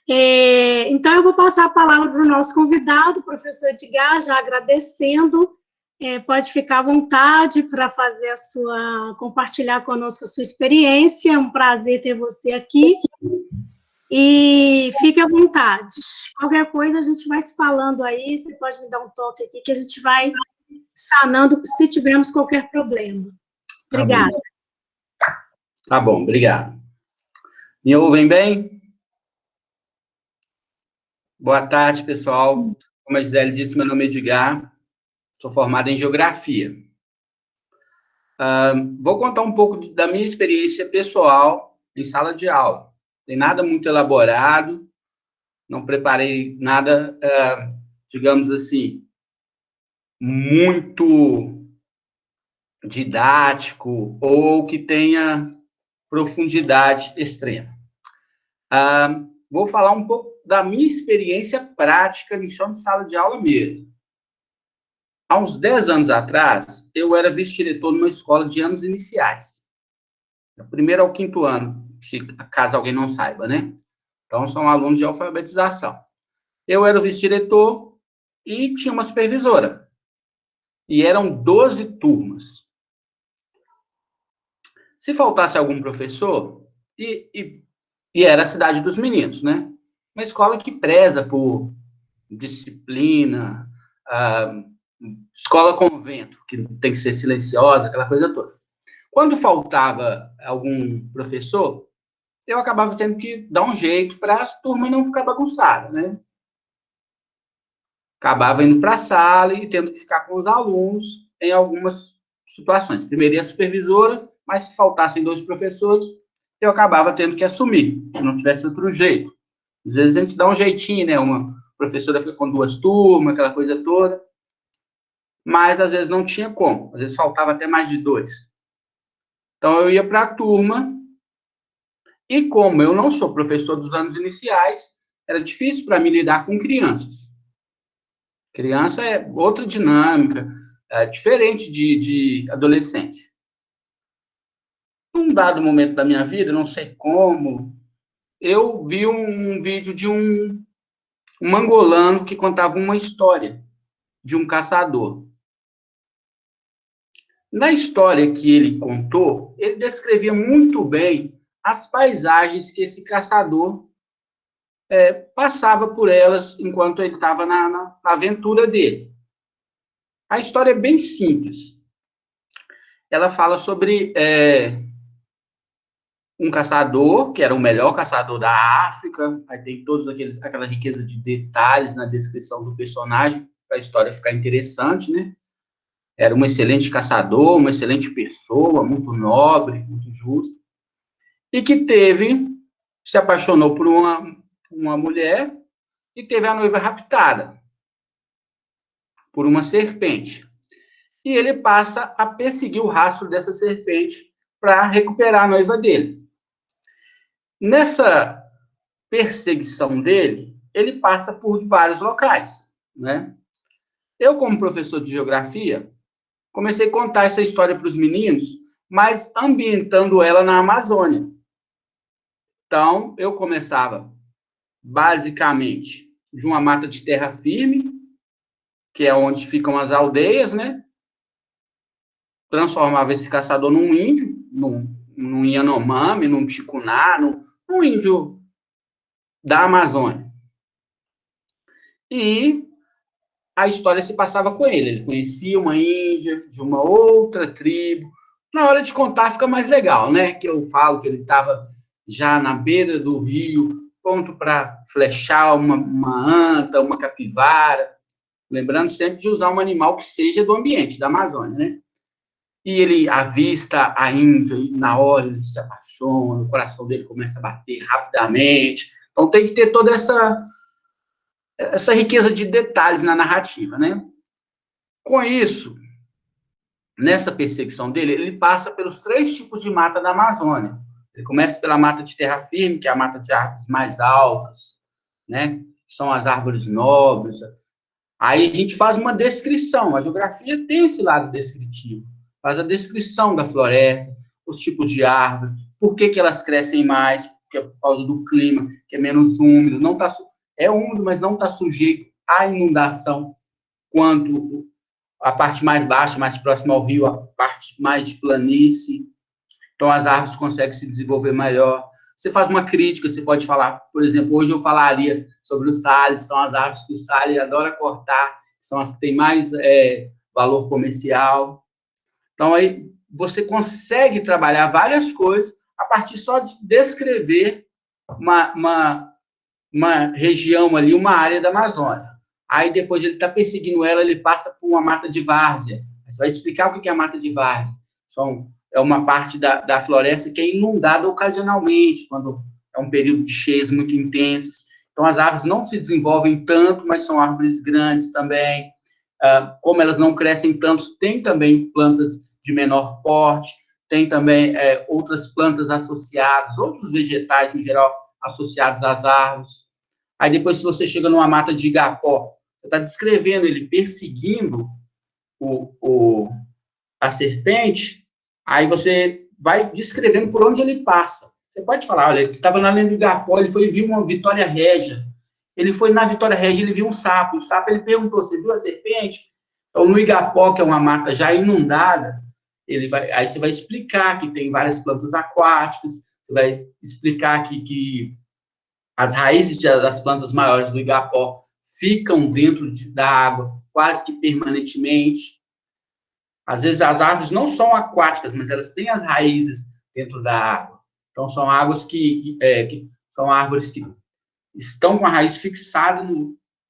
Então, eu vou passar a palavra para o nosso convidado, o professor Edgar, já agradecendo. Pode ficar à vontade para fazer compartilhar conosco a sua experiência. É um prazer ter você aqui. E fique à vontade. Qualquer coisa a gente vai se falando aí, você pode me dar um toque aqui que a gente vai sanando se tivermos qualquer problema. Obrigada. Tá bom, obrigado. Me ouvem bem? Boa tarde, pessoal. Como a Gisele disse, meu nome é Edgar, sou formado em Geografia. Vou contar um pouco da minha experiência pessoal em sala de aula. Não tem nada muito elaborado, não preparei nada, digamos assim, muito didático ou que tenha profundidade extrema. Vou falar um pouco da minha experiência prática em chão de sala de aula mesmo. Há uns 10 anos atrás, eu era vice-diretor numa escola de anos iniciais. Do primeiro ao quinto ano, caso alguém não saiba, né? Então, são alunos de alfabetização. Eu era o vice-diretor e tinha uma supervisora. E eram 12 turmas. Se faltasse algum professor, e era a cidade dos meninos, né? Uma escola que preza por disciplina, escola convento, que tem que ser silenciosa, aquela coisa toda. Quando faltava algum professor, eu acabava tendo que dar um jeito para a turma não ficar bagunçada, né? Acabava indo para a sala e tendo que ficar com os alunos em algumas situações. Primeiro ia a supervisora, mas se faltassem 2 professores, eu acabava tendo que assumir, se não tivesse outro jeito. Às vezes a gente dá um jeitinho, né? Uma professora fica com 2 turmas, aquela coisa toda, mas às vezes não tinha como, às vezes faltava até mais de 2. Então eu ia para a turma, e como eu não sou professor dos anos iniciais, era difícil para mim lidar com crianças. Criança é outra dinâmica, diferente de adolescente. Num dado momento da minha vida, não sei como, eu vi um vídeo de um angolano que contava uma história de um caçador. Na história que ele contou, ele descrevia muito bem as paisagens que esse caçador passava por elas enquanto ele estava na aventura dele. A história é bem simples. Ela fala sobre um caçador, que era o melhor caçador da África, aí tem toda aquela riqueza de detalhes na descrição do personagem, para a história ficar interessante, né? Era um excelente caçador, uma excelente pessoa, muito nobre, muito justo, e que se apaixonou por uma mulher e teve a noiva raptada por uma serpente. E ele passa a perseguir o rastro dessa serpente para recuperar a noiva dele. Nessa perseguição dele, ele passa por vários locais, né? Eu, como professor de geografia, comecei a contar essa história para os meninos, mas ambientando ela na Amazônia. Então, eu começava, basicamente, de uma mata de terra firme, que é onde ficam as aldeias, né? Transformava esse caçador num índio, num Yanomami, num Ticuná, num índio da Amazônia. E a história se passava com ele. Ele conhecia uma índia de uma outra tribo. Na hora de contar fica mais legal, né? Que eu falo que ele estava já na beira do rio, pronto para flechar uma anta, uma capivara. Lembrando sempre de usar um animal que seja do ambiente, da Amazônia, né? E ele avista a índia e na hora ele se apaixona, o coração dele começa a bater rapidamente. Então tem que ter toda essa riqueza de detalhes na narrativa, né? Com isso, nessa perseguição dele, ele passa pelos 3 tipos de mata da Amazônia. Ele começa pela mata de terra firme, que é a mata de árvores mais altas, né? São as árvores nobres. Aí a gente faz uma descrição. A geografia tem esse lado descritivo. Faz a descrição da floresta, os tipos de árvore, por que elas crescem mais, que é por causa do clima, que é menos úmido, não tá, é úmido, mas não está sujeito à inundação, quanto a parte mais baixa, mais próxima ao rio, a parte mais de planície. Então, as árvores conseguem se desenvolver melhor. Você faz uma crítica, você pode falar, por exemplo, hoje eu falaria sobre o Salles, são as árvores que o Salles adora cortar, são as que têm mais valor comercial. Então, aí você consegue trabalhar várias coisas a partir só de descrever uma região ali, uma área da Amazônia. Aí, depois ele está perseguindo ela, ele passa por uma mata de várzea. Você vai explicar o que é a mata de várzea. É uma parte da floresta que é inundada ocasionalmente, quando é um período de cheias muito intensos. Então, as árvores não se desenvolvem tanto, mas são árvores grandes também. Como elas não crescem tanto, tem também plantas de menor porte, tem também outras plantas associadas, outros vegetais, em geral, associados às árvores. Aí, depois, se você chega numa mata de igapó, você está descrevendo ele perseguindo a serpente, aí você vai descrevendo por onde ele passa. Você pode falar, olha, ele estava na linha do igapó, ele foi viu uma Vitória Régia. Ele foi na Vitória Régia, ele viu um sapo. O sapo, ele perguntou, você viu a serpente? Então, no igapó, que é uma mata já inundada, aí você vai explicar que tem várias plantas aquáticas, você vai explicar que as raízes das plantas maiores do igapó ficam dentro da água quase que permanentemente. Às vezes as árvores não são aquáticas, mas elas têm as raízes dentro da água. Então são árvores que são árvores que estão com a raiz fixada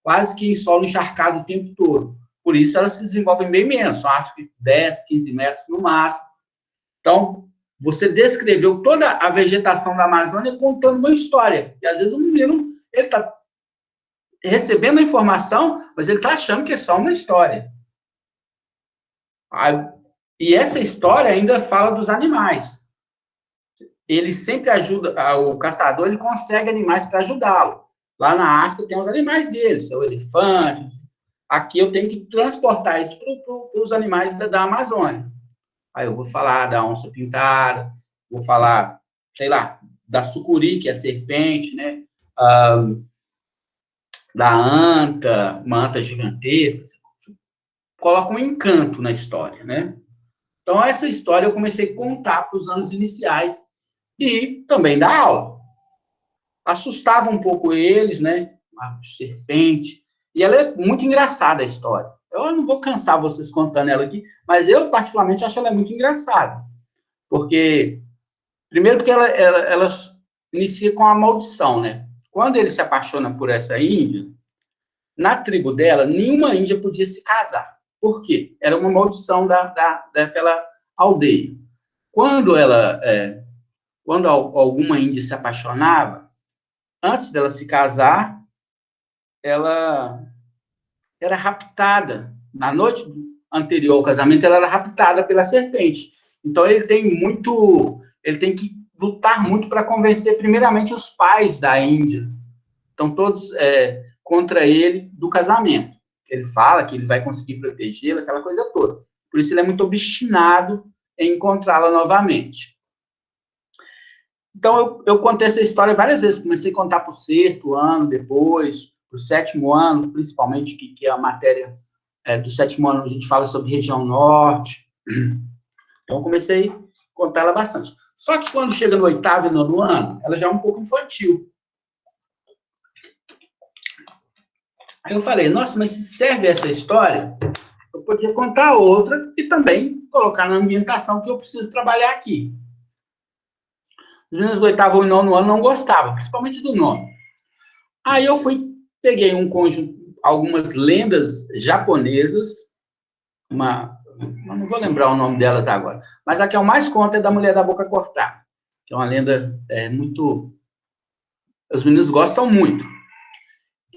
quase que em solo encharcado o tempo todo. Por isso elas se desenvolvem bem menos, são árvores de 10, 15 metros no máximo. Então, você descreveu toda a vegetação da Amazônia contando uma história. E às vezes o menino está recebendo a informação, mas ele está achando que é só uma história. E essa história ainda fala dos animais. Ele sempre ajuda, o caçador, ele consegue animais para ajudá-lo. Lá na África tem os animais dele, são elefantes. Aqui eu tenho que transportar isso para os animais da Amazônia. Aí eu vou falar da onça pintada, vou falar, sei lá, da sucuri, que é a serpente, né? Da anta, uma anta gigantesca. Coloca um encanto na história, né? Então, essa história eu comecei a contar para os anos iniciais e também dar aula. Assustava um pouco eles, né? A serpente. E ela é muito engraçada, a história. Eu não vou cansar vocês contando ela aqui, mas eu, particularmente, acho ela muito engraçada. Primeiro porque ela inicia com a maldição, né? Quando ele se apaixona por essa índia, na tribo dela, nenhuma índia podia se casar. Por quê? Era uma maldição daquela aldeia. Quando alguma índia se apaixonava, antes dela se casar, ela era raptada. Na noite anterior ao casamento, ela era raptada pela serpente. Então, ele tem que lutar muito para convencer, primeiramente, os pais da Índia. Então, todos contra ele do casamento. Ele fala que ele vai conseguir protegê-la, aquela coisa toda. Por isso, ele é muito obstinado em encontrá-la novamente. Então, eu contei essa história várias vezes. Comecei a contar para o 6º ano, depois, para o 7º ano, principalmente, que é a matéria do 7º ano, a gente fala sobre região norte. Então, comecei a contar ela bastante. Só que quando chega no 8º e 9º ano, ela já é um pouco infantil. Aí eu falei, nossa, mas se serve essa história, eu podia contar outra e também colocar na ambientação que eu preciso trabalhar aqui. Os meninos do 8º e 9º ano não gostavam, principalmente do 9º. Aí eu peguei um conjunto, algumas lendas japonesas, eu não vou lembrar o nome delas agora, mas a que eu mais conto é da Mulher da Boca Cortada, que é uma lenda muito... Os meninos gostam muito.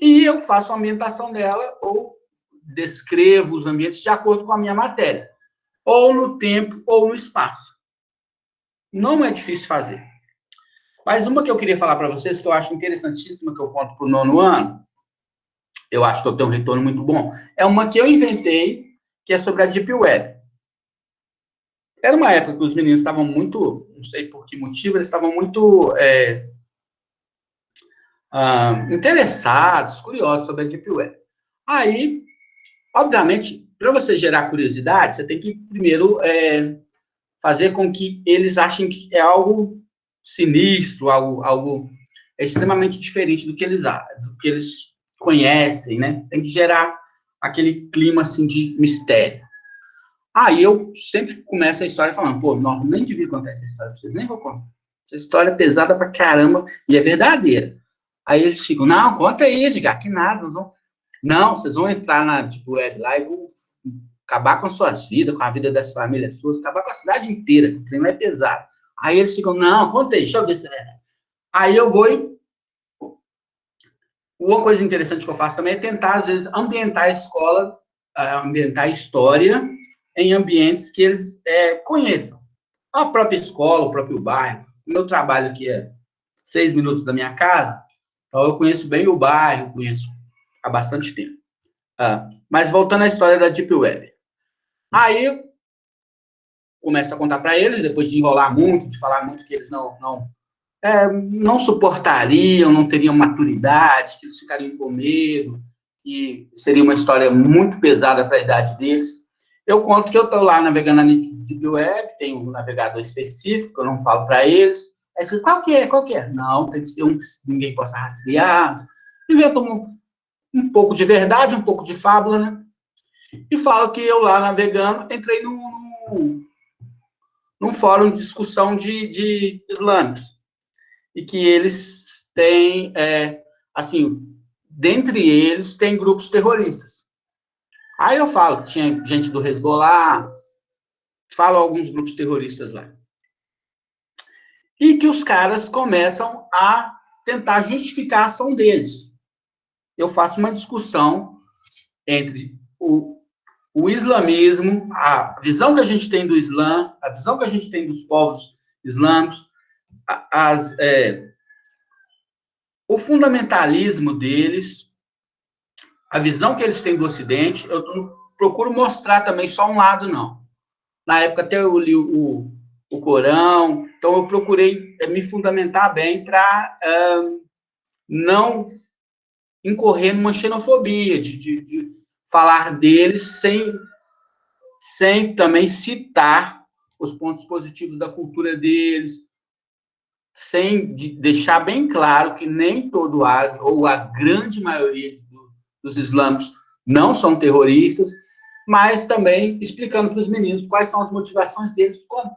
E eu faço a ambientação dela, ou descrevo os ambientes de acordo com a minha matéria, ou no tempo, ou no espaço. Não é difícil fazer. Mas uma que eu queria falar para vocês, que eu acho interessantíssima, que eu conto para o 9º ano, eu acho que eu tenho um retorno muito bom, é uma que eu inventei, que é sobre a Deep Web. Era uma época que os meninos estavam muito, não sei por que motivo, eles estavam muito interessados, curiosos sobre a Deep Web. Aí, obviamente, para você gerar curiosidade, você tem que primeiro fazer com que eles achem que é algo sinistro, algo extremamente diferente do que eles conhecem, né? Tem que gerar aquele clima assim de mistério. Aí eu sempre começo a história falando, pô, não, nem devia contar essa história pra vocês, nem vou contar. Essa história é pesada pra caramba e é verdadeira. Aí eles ficam, não, conta aí, Edgar, que nada, não, vocês vão entrar na Deep Web lá e vão acabar com as suas vidas, com a vida das famílias suas, acabar com a cidade inteira, o clima é pesado. Aí eles ficam, não, conta aí, deixa eu ver se é verdade. Aí eu vou e... Uma coisa interessante que eu faço também é tentar, às vezes, ambientar a escola, ambientar a história em ambientes que eles conheçam. A própria escola, o próprio bairro. O meu trabalho aqui é 6 minutos da minha casa, então eu conheço bem o bairro, conheço há bastante tempo. Mas voltando à história da Deep Web. Aí eu começo a contar para eles, depois de enrolar muito, de falar muito que eles não suportariam, não teriam maturidade, que eles ficariam com medo, que seria uma história muito pesada para a idade deles. Eu conto que eu estou lá navegando na Deep Web, tem um navegador específico, eu não falo para eles. Aí você, qual que é? Não, tem que ser um que ninguém possa rastrear. Invento um pouco de verdade, um pouco de fábula, né? E falo que eu lá navegando, entrei num fórum de discussão de islâmicos. E que eles têm, assim, dentre eles, tem grupos terroristas. Aí eu falo que tinha gente do Hezbollah, falo alguns grupos terroristas lá. E que os caras começam a tentar justificar a ação deles. Eu faço uma discussão entre o islamismo, a visão que a gente tem do Islã, a visão que a gente tem dos povos islâmicos, o fundamentalismo deles, a visão que eles têm do Ocidente. Eu não procuro mostrar também só um lado, não. Na época até eu li o Corão, então eu procurei me fundamentar bem para não incorrer numa xenofobia, de falar deles sem também citar os pontos positivos da cultura deles, sem deixar bem claro que nem todo árabe, ou a grande maioria dos islâmicos, não são terroristas, mas também explicando para os meninos quais são as motivações deles, como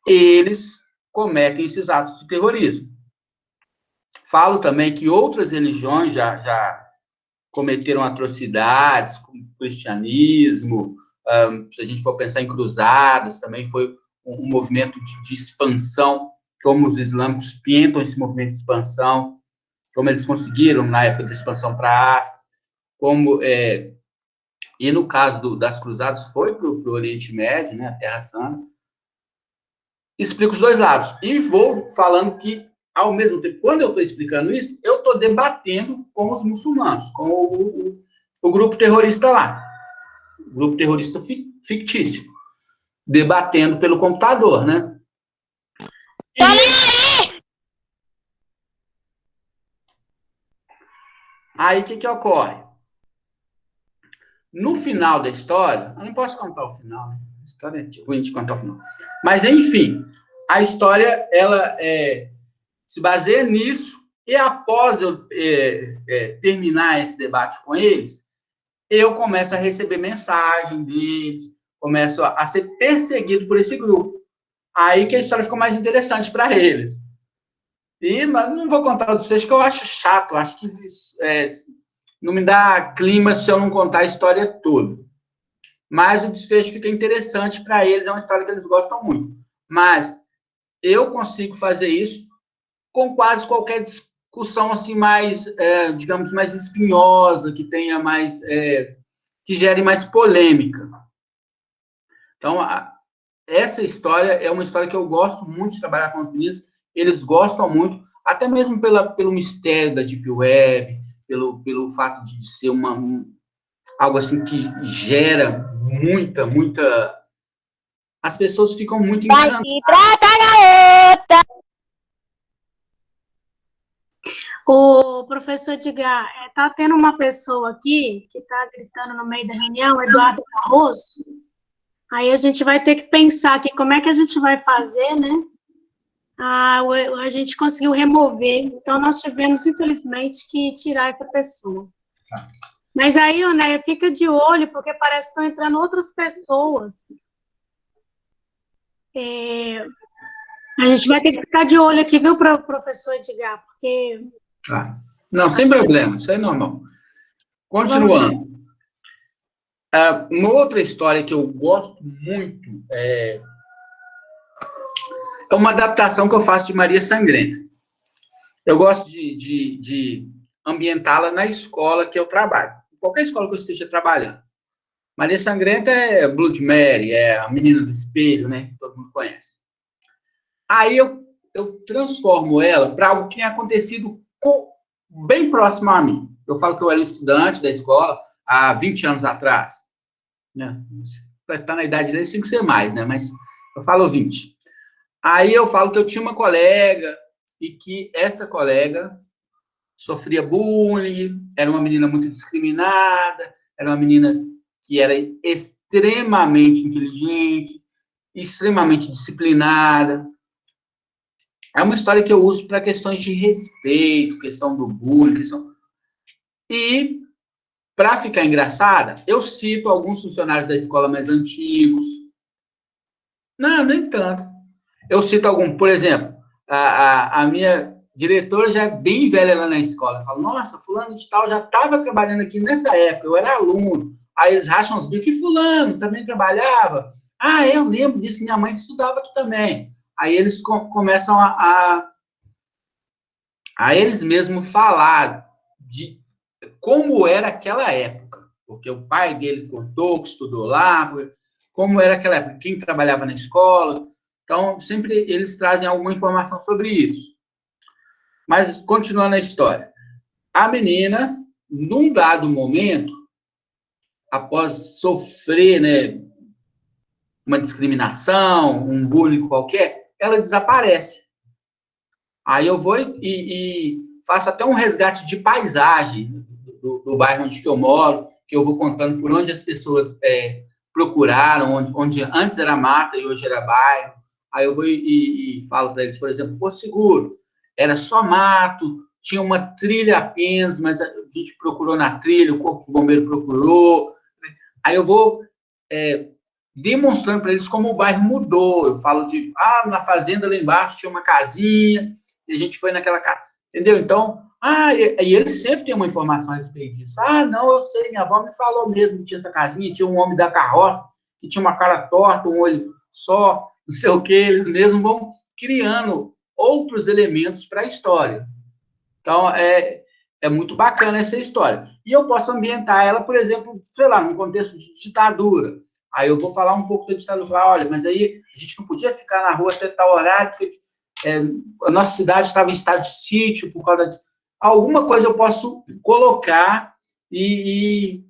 eles cometem esses atos de terrorismo. Falo também que outras religiões já cometeram atrocidades, como o cristianismo, se a gente for pensar em cruzadas, também foi um movimento de expansão, como os islâmicos tentam esse movimento de expansão, como eles conseguiram na época da expansão para a África, e no caso das cruzadas foi para o Oriente Médio, né, a Terra Santa. Explico os dois lados. E vou falando que, ao mesmo tempo, quando eu estou explicando isso, eu estou debatendo com os muçulmanos, com o grupo terrorista lá. O grupo terrorista fictício. Debatendo pelo computador, né? Aí, o que ocorre? No final da história, eu não posso contar o final, né? A história é ruim de contar o final. Mas, enfim, a história, ela se baseia nisso, e após eu terminar esse debate com eles, eu começo a receber mensagem deles, começo a ser perseguido por esse grupo. Aí que a história ficou mais interessante para eles. Mas não vou contar os desfechos, que eu acho chato, acho que não me dá clima se eu não contar a história toda. Mas o desfecho fica interessante para eles, é uma história que eles gostam muito. Mas eu consigo fazer isso com quase qualquer discussão assim mais, digamos, mais espinhosa, que tenha mais, que gere mais polêmica. Então, essa história é uma história que eu gosto muito de trabalhar com os meninos, eles gostam muito, até mesmo pelo mistério da Deep Web, pelo fato de ser algo assim que gera muita... As pessoas ficam muito encantadas. Vai se tratar, garota! O professor Edgar, está tendo uma pessoa aqui que está gritando no meio da reunião, Eduardo Barroso. Aí a gente vai ter que pensar aqui como é que a gente vai fazer, né? A gente conseguiu remover, então nós tivemos, infelizmente, que tirar essa pessoa. Mas aí, né, fica de olho, porque parece que estão entrando outras pessoas. A gente vai ter que ficar de olho aqui, viu, professor Edgar, porque... Não, sem problema, isso é normal. Continuando. Uma outra história que eu gosto muito é uma adaptação que eu faço de Maria Sangrenta. Eu gosto de ambientá-la na escola que eu trabalho. Qualquer escola que eu esteja trabalhando. Maria Sangrenta é Blood Mary, é a menina do espelho, né? Todo mundo conhece. Aí eu transformo ela para algo que tem acontecido bem próximo a mim. Eu falo que eu era estudante da escola há 20 anos atrás. Né? Para estar na idade dele, tem que ser mais, né? Mas eu falo 20. Aí eu falo que eu tinha uma colega e que essa colega sofria bullying, era uma menina muito discriminada, era uma menina que era extremamente inteligente, extremamente disciplinada. É uma história que eu uso para questões de respeito, questão do bullying, E, para ficar engraçada, eu cito alguns funcionários da escola mais antigos. Não, nem tanto. Eu cito algum, por exemplo, a minha diretora já é bem velha lá na escola. Eu falo, nossa, fulano de tal já estava trabalhando aqui nessa época, eu era aluno. Aí eles racham os bicos, e fulano também trabalhava. Ah, eu lembro disso, minha mãe estudava aqui também. Aí eles começam a eles mesmos falar de como era aquela época. Porque o pai dele contou que estudou lá, como era aquela época, quem trabalhava na escola. Então, sempre eles trazem alguma informação sobre isso. Mas, continuando a história. A menina, num dado momento, após sofrer, né, uma discriminação, um bullying qualquer, ela desaparece. Aí eu vou e faço até um resgate de paisagem do bairro onde eu moro, que eu vou contando por onde as pessoas procuraram, onde antes era mata e hoje era bairro. Aí eu vou e falo para eles, por exemplo, Porto Seguro, era só mato, tinha uma trilha apenas, mas a gente procurou na trilha, o Corpo de Bombeiro procurou. Aí eu vou demonstrando para eles como o bairro mudou. Eu falo na fazenda lá embaixo tinha uma casinha, e a gente foi naquela casa, entendeu? Então, e eles sempre têm uma informação a respeito disso. Não, eu sei, minha avó me falou mesmo que tinha essa casinha, tinha um homem da carroça, que tinha uma cara torta, um olho só, não sei o quê. Eles mesmos vão criando outros elementos para a história. Então, é muito bacana essa história. E eu posso ambientar ela, por exemplo, sei lá, num contexto de ditadura. Aí eu vou falar um pouco da ditadura, falar, olha, mas aí a gente não podia ficar na rua até tal horário, porque a nossa cidade estava em estado de sítio por causa de... Alguma coisa eu posso colocar e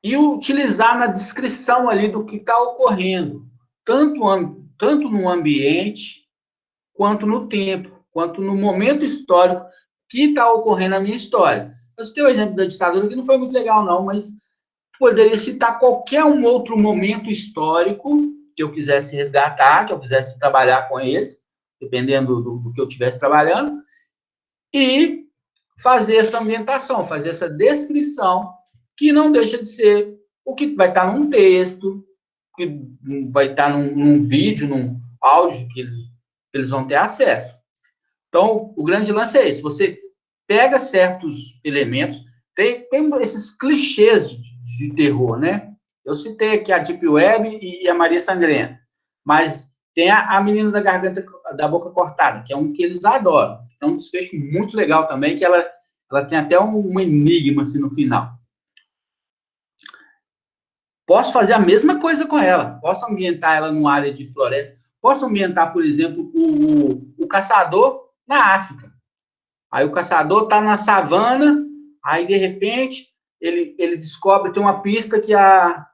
utilizar na descrição ali do que está ocorrendo, tanto no ambiente, quanto no tempo, quanto no momento histórico que está ocorrendo a minha história. Eu citei o exemplo da ditadura, que não foi muito legal, não, mas poderia citar qualquer um outro momento histórico que eu quisesse resgatar, que eu quisesse trabalhar com eles, dependendo do que eu estivesse trabalhando, e fazer essa ambientação, fazer essa descrição, que não deixa de ser o que vai estar num texto, que vai estar num vídeo, num áudio que eles vão ter acesso. Então, o grande lance é esse. Você pega certos elementos, tem esses clichês de terror, né? Eu citei aqui a Deep Web e a Maria Sangrenta, mas tem a menina da garganta, da boca cortada, que é um que eles adoram. É um desfecho muito legal também, que ela tem até um enigma assim, no final. Posso fazer a mesma coisa com ela. Posso ambientar ela numa área de floresta. Posso ambientar, por exemplo, o caçador na África. Aí o caçador está na savana, aí, de repente, ele descobre, tem uma pista que a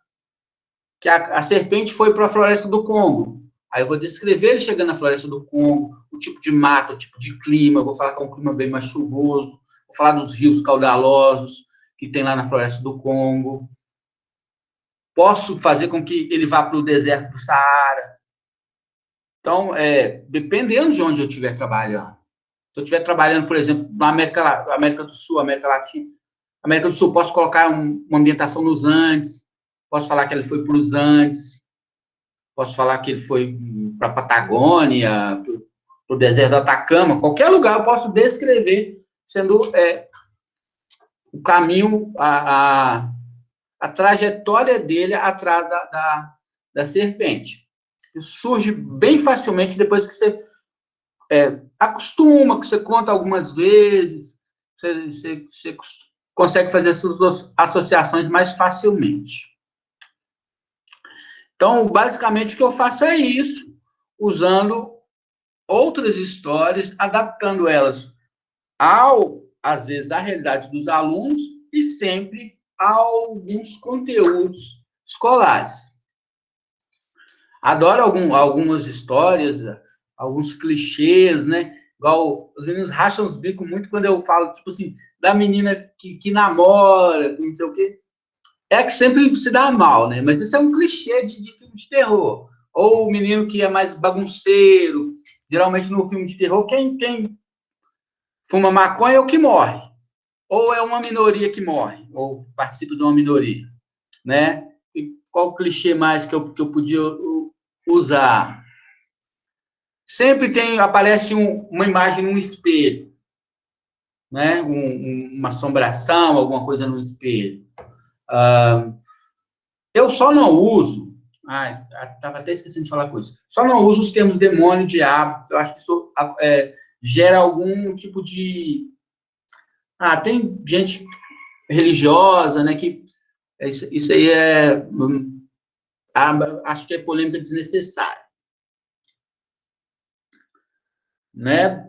serpente foi para a floresta do Congo. Aí eu vou descrever ele chegando na floresta do Congo, tipo de mata, o tipo de clima, vou falar que é um clima bem mais chuvoso, vou falar dos rios caudalosos que tem lá na floresta do Congo. Posso fazer com que ele vá para o deserto do Saara. Então, dependendo de onde eu estiver trabalhando. Se eu estiver trabalhando, por exemplo, na América do Sul, América Latina, América do Sul, posso colocar uma ambientação nos Andes, posso falar que ele foi para os Andes, posso falar que ele foi para a Patagônia, para o deserto do Atacama, qualquer lugar eu posso descrever, sendo o caminho, a trajetória dele atrás da serpente. Isso surge bem facilmente depois que você acostuma, que você conta algumas vezes, você consegue fazer essas associações mais facilmente. Então, basicamente, o que eu faço é isso, usando outras histórias, adaptando elas às vezes, à realidade dos alunos e sempre a alguns conteúdos escolares. Adoro algumas histórias, alguns clichês, né? Igual os meninos racham os bicos muito quando eu falo, tipo assim, da menina que namora, não sei o quê. É que sempre se dá mal, né? Mas isso é um clichê de filme de terror. Ou o menino que é mais bagunceiro. Geralmente no filme de terror, quem fuma maconha é o que morre. Ou é uma minoria que morre, ou participa de uma minoria, né? E qual clichê mais que eu podia usar? Sempre aparece uma imagem num espelho, né? Uma assombração, alguma coisa no espelho. Eu só não uso, estava até esquecendo de falar com isso, só não uso os termos demônio, diabo, eu acho que isso gera algum tipo de... tem gente religiosa, né, que isso aí acho que é polêmica desnecessária, né?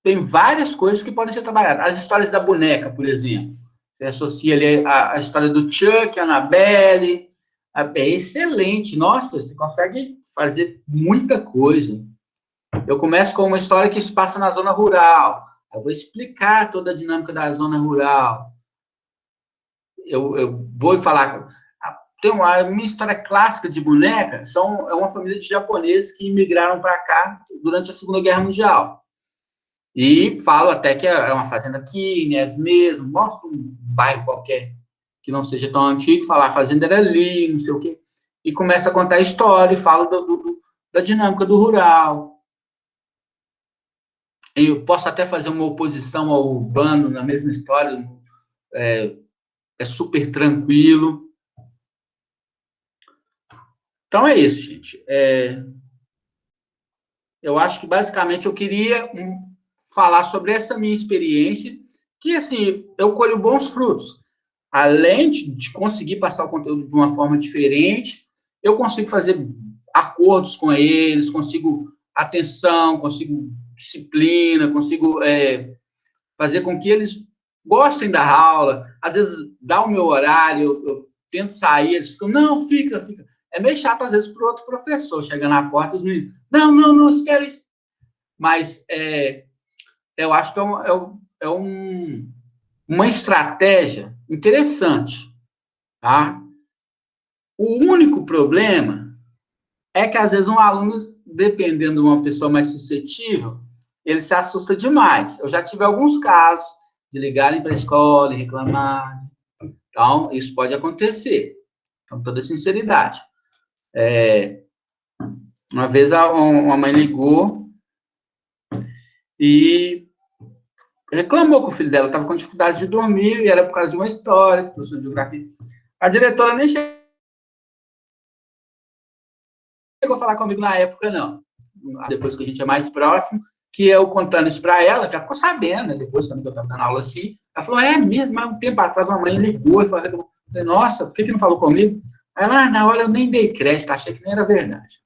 Tem várias coisas que podem ser trabalhadas. As histórias da boneca, por exemplo. Você associa ali a história do Chuck, a Annabelle. É excelente. Nossa, você consegue fazer muita coisa. Eu começo com uma história que se passa na zona rural. Eu vou explicar toda a dinâmica da zona rural. Eu vou falar... Tem uma história clássica de boneca. É uma família de japoneses que imigraram para cá durante a Segunda Guerra Mundial. E falo até que é uma fazenda aqui, né, mesmo, mostra um bairro qualquer que não seja tão antigo, falar a fazenda era ali, não sei o quê, e começa a contar a história, e falo da dinâmica do rural. Eu posso até fazer uma oposição ao urbano na mesma história, é super tranquilo. Então é isso, gente. Eu acho que basicamente eu queria falar sobre essa minha experiência, que assim, eu colho bons frutos. Além de conseguir passar o conteúdo de uma forma diferente, eu consigo fazer acordos com eles, consigo atenção, consigo disciplina, consigo fazer com que eles gostem da aula. Às vezes, dá o meu horário, eu tento sair, eles ficam, não, fica. É meio chato, às vezes, para o outro professor. Chega na porta, os meninos, não, você quer isso. Mas eu acho que uma estratégia interessante, tá? O único problema é que, às vezes, um aluno, dependendo de uma pessoa mais suscetível, ele se assusta demais. Eu já tive alguns casos de ligarem para a escola e reclamar. Então, isso pode acontecer, com toda sinceridade. Uma vez, uma mãe ligou e reclamou que o filho dela estava com dificuldade de dormir, e era por causa de uma história, professor de geografia. A diretora nem chegou a falar comigo na época, não. Depois que a gente é mais próximo, que eu contando isso para ela, que ela ficou sabendo, né? Depois também que eu estava dando aula assim, ela falou, mesmo, há um tempo atrás a mãe ligou e falou, nossa, por que não falou comigo? Aí ela, na hora eu nem dei crédito, achei que nem era verdade.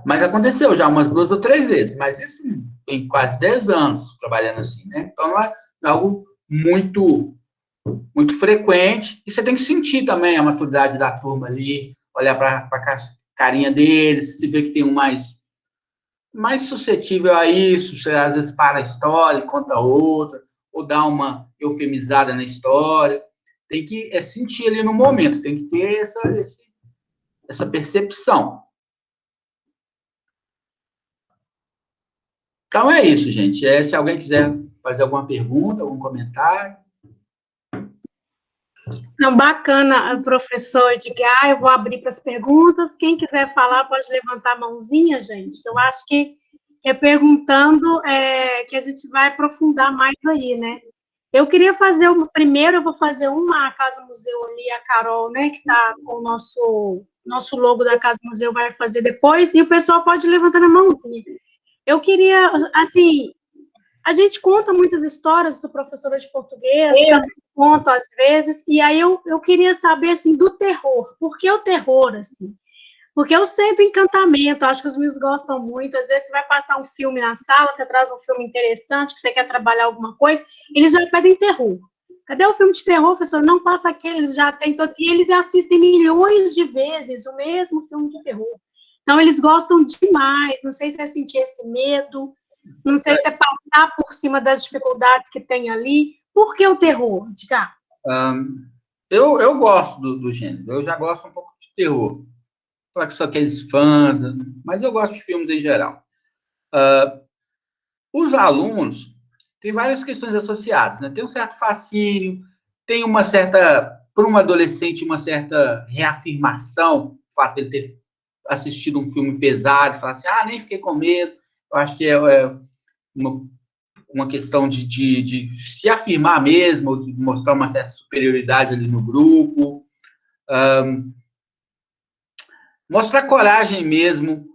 Mas aconteceu já umas 2 ou 3 vezes, mas isso tem quase 10 anos trabalhando assim, né? Então não é algo muito frequente, e você tem que sentir também a maturidade da turma ali, olhar para a carinha deles, se vê que tem um mais mais suscetível a isso, você às vezes para a história, conta outra, ou dá uma eufemizada na história. Tem que sentir ali no momento, tem que ter essa percepção. Então é isso, gente. Se alguém quiser fazer alguma pergunta, algum comentário. Não, bacana, professor Edgar. Eu vou abrir para as perguntas. Quem quiser falar pode levantar a mãozinha, gente. Eu acho que é perguntando que a gente vai aprofundar mais aí, né? Eu queria fazer primeiro, eu vou fazer uma Casa Museu ali, a Carol, né, que está com o nosso logo da Casa Museu, vai fazer depois, e o pessoal pode levantar a mãozinha. Eu queria, assim, a gente conta muitas histórias, sou professora de português, também conto às vezes, e aí eu queria saber, assim, do terror. Por que o terror, assim? Porque eu sei do encantamento, acho que os meus gostam muito. Às vezes você vai passar um filme na sala, você traz um filme interessante, que você quer trabalhar alguma coisa, eles já pedem terror. Cadê o filme de terror, professor? Não passa aquele, eles já têm todo. E eles assistem milhões de vezes o mesmo filme de terror. Então, eles gostam demais. Não sei se é sentir esse medo, não sei se é passar por cima das dificuldades que tem ali. Por que o terror, Edgar? Eu gosto do gênero, eu já gosto um pouco de terror. Claro que são aqueles fãs, né? Mas eu gosto de filmes em geral. Os alunos têm várias questões associadas, né? Tem um certo fascínio, tem uma certa, para um adolescente, uma certa reafirmação, o fato de ele ter assistido um filme pesado, e falar assim, nem fiquei com medo. Eu acho que é uma questão de se afirmar mesmo, de mostrar uma certa superioridade ali no grupo, mostrar coragem mesmo.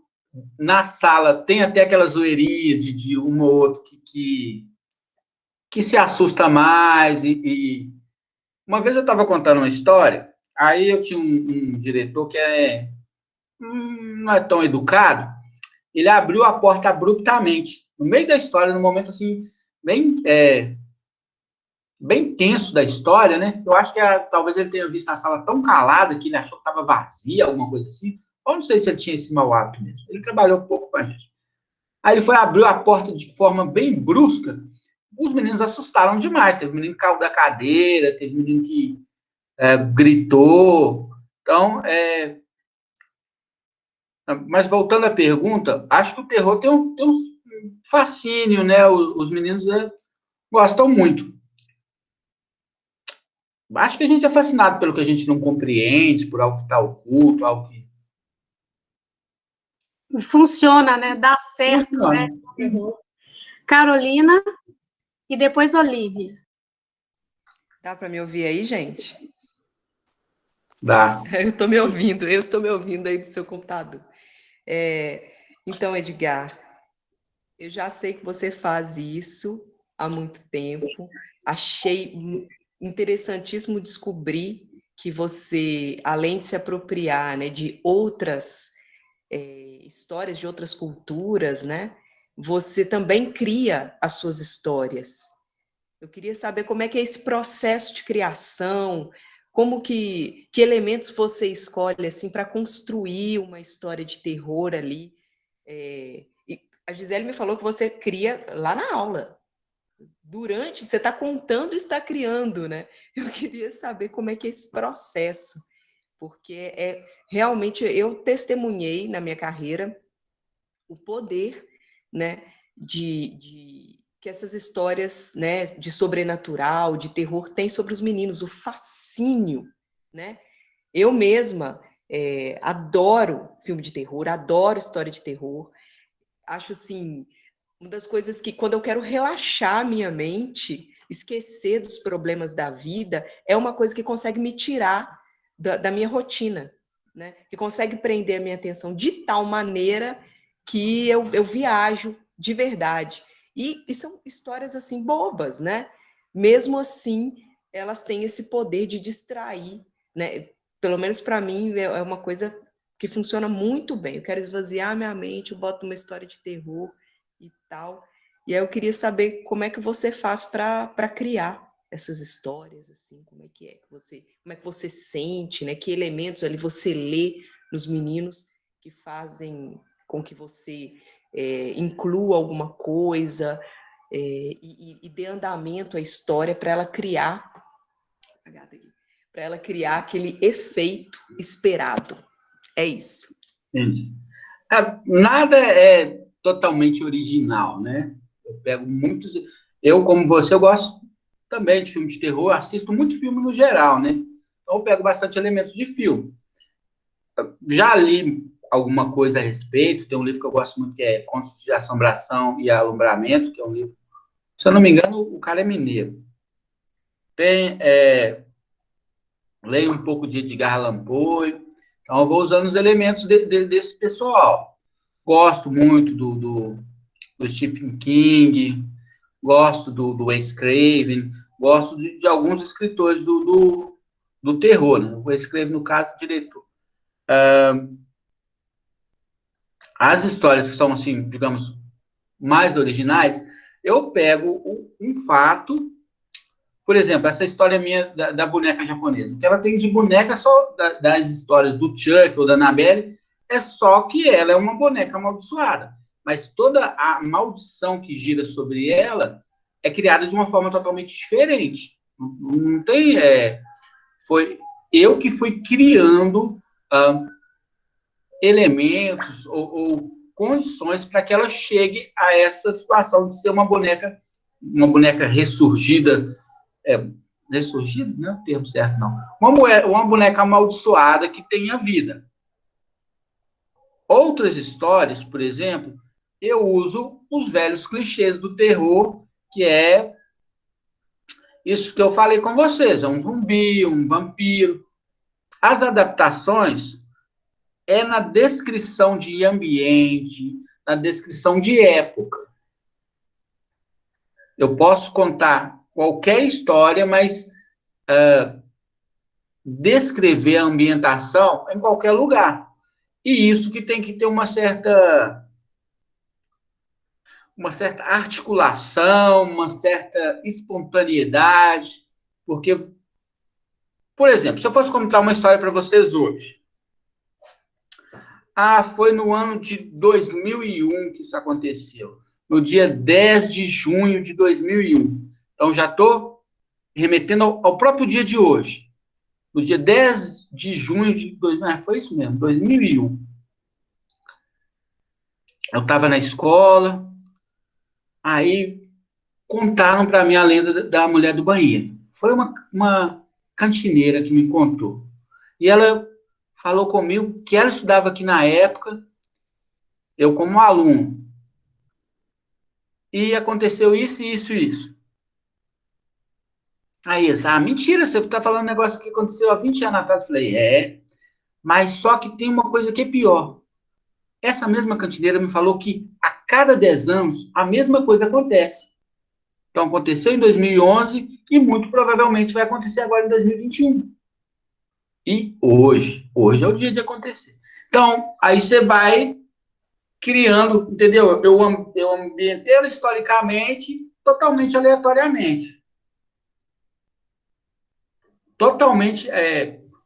Na sala tem até aquela zoeirinha de um ou outro que se assusta mais. E uma vez eu estava contando uma história, aí eu tinha um diretor que não é tão educado, ele abriu a porta abruptamente, no meio da história, num momento assim, bem tenso da história, né? Eu acho que talvez ele tenha visto a sala tão calada que ele achou que estava vazia, alguma coisa assim. Ou não sei se ele tinha esse mau hábito mesmo. Ele trabalhou um pouco com a gente. Aí ele abriu a porta de forma bem brusca. Os meninos assustaram demais. Teve menino que caiu da cadeira, teve menino que gritou. Então, mas voltando à pergunta, acho que o terror tem um fascínio, né? Os meninos gostam muito. Acho que a gente é fascinado pelo que a gente não compreende, por algo que está oculto, algo que... Funciona, né? Dá certo, né? Carolina e depois Olivia. Dá para me ouvir aí, gente? Dá. Eu estou me ouvindo aí do seu computador. Então, Edgar, eu já sei que você faz isso há muito tempo. Achei interessantíssimo descobrir que você, além de se apropriar, né, de outras histórias de outras culturas, né, você também cria as suas histórias. Eu queria saber como é que é esse processo de criação, como que elementos você escolhe assim para construir uma história de terror ali. E a Gisele me falou que você cria lá na aula. Durante, você está contando e está criando, né? Eu queria saber como é que é esse processo, porque realmente eu testemunhei na minha carreira o poder, né, que essas histórias, né, de sobrenatural, de terror, têm sobre os meninos, o fascínio, né? Eu mesma adoro filme de terror, adoro história de terror, acho, assim, uma das coisas que, quando eu quero relaxar a minha mente, esquecer dos problemas da vida, é uma coisa que consegue me tirar da minha rotina, né? Que consegue prender a minha atenção de tal maneira que eu viajo de verdade. E são histórias, assim, bobas, né? Mesmo assim, elas têm esse poder de distrair, né? Pelo menos para mim, é uma coisa que funciona muito bem. Eu quero esvaziar minha mente, eu boto uma história de terror e tal. E aí eu queria saber como é que você faz para criar essas histórias, assim, como é que você sente, né? Que elementos ali você lê nos meninos que fazem com que você inclua alguma coisa e dê andamento à história para ela criar aquele efeito esperado. É isso. Entendi. Nada é totalmente original, né? Eu pego muitos... Eu, como você, eu gosto também de filme de terror, assisto muito filme no geral, né? Então eu pego bastante elementos de filme. Já li alguma coisa a respeito, tem um livro que eu gosto muito, que é Contos de Assombração e Alumbramento, que é um livro, se eu não me engano, o cara é mineiro. Leio um pouco de Edgar Allan Poe, então eu vou usando os elementos desse pessoal. Gosto muito do Stephen King, gosto do Wes Craven, gosto de alguns escritores do terror, né? O Wes Craven, no caso, diretor. As histórias que são, assim, digamos, mais originais, eu pego um fato, por exemplo, essa história minha da boneca japonesa. O que ela tem de boneca só das histórias do Chuck ou da Annabelle é só que ela é uma boneca amaldiçoada. Mas toda a maldição que gira sobre ela é criada de uma forma totalmente diferente. Não tem... foi eu que fui criando elementos ou condições para que ela chegue a essa situação de ser uma boneca ressurgida. Ressurgida não é o termo certo, não. Uma boneca amaldiçoada que tenha vida. Outras histórias, por exemplo, eu uso os velhos clichês do terror, que é isso que eu falei com vocês, é um zumbi, um vampiro. As adaptações é na descrição de ambiente, na descrição de época. Eu posso contar qualquer história, mas descrever a ambientação em qualquer lugar. E isso que tem que ter uma certa articulação, uma certa espontaneidade, porque, por exemplo, se eu fosse contar uma história para vocês hoje, foi no ano de 2001 que isso aconteceu, no dia 10 de junho de 2001. Então, já estou remetendo ao próprio dia de hoje. No dia 10 de junho de 2001, foi isso mesmo, 2001. Eu estava na escola, aí contaram para mim a lenda da mulher do banheiro. Foi uma cantineira que me contou. E ela falou comigo que ela estudava aqui na época, eu como aluno. E aconteceu isso, isso, isso. Aí eles, mentira, você está falando um negócio que aconteceu há 20 anos atrás. Eu falei, mas só que tem uma coisa que é pior. Essa mesma cantineira me falou que a cada 10 anos a mesma coisa acontece. Então, aconteceu em 2011 e muito provavelmente vai acontecer agora em 2021. E hoje é o dia de acontecer. Então, aí você vai criando, entendeu? Eu ambientei ela historicamente, totalmente aleatoriamente. Totalmente,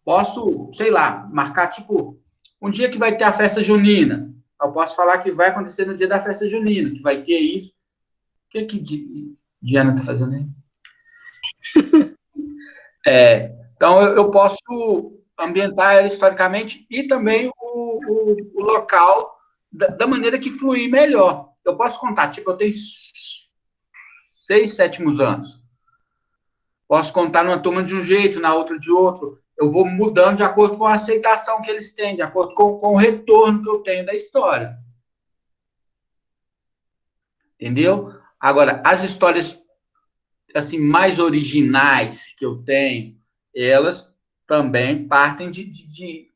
posso, sei lá, marcar, tipo, um dia que vai ter a festa junina. Eu posso falar que vai acontecer no dia da festa junina, que vai ter isso. O que Diana está fazendo aí? Então, eu posso ambientar ela historicamente e também o local da maneira que fluir melhor. Eu posso contar, tipo, eu tenho 6 sétimos anos. Posso contar numa turma de um jeito, na outra de outro. Eu vou mudando de acordo com a aceitação que eles têm, de acordo com o retorno que eu tenho da história. Entendeu? Agora, as histórias assim mais originais que eu tenho, elas também partem de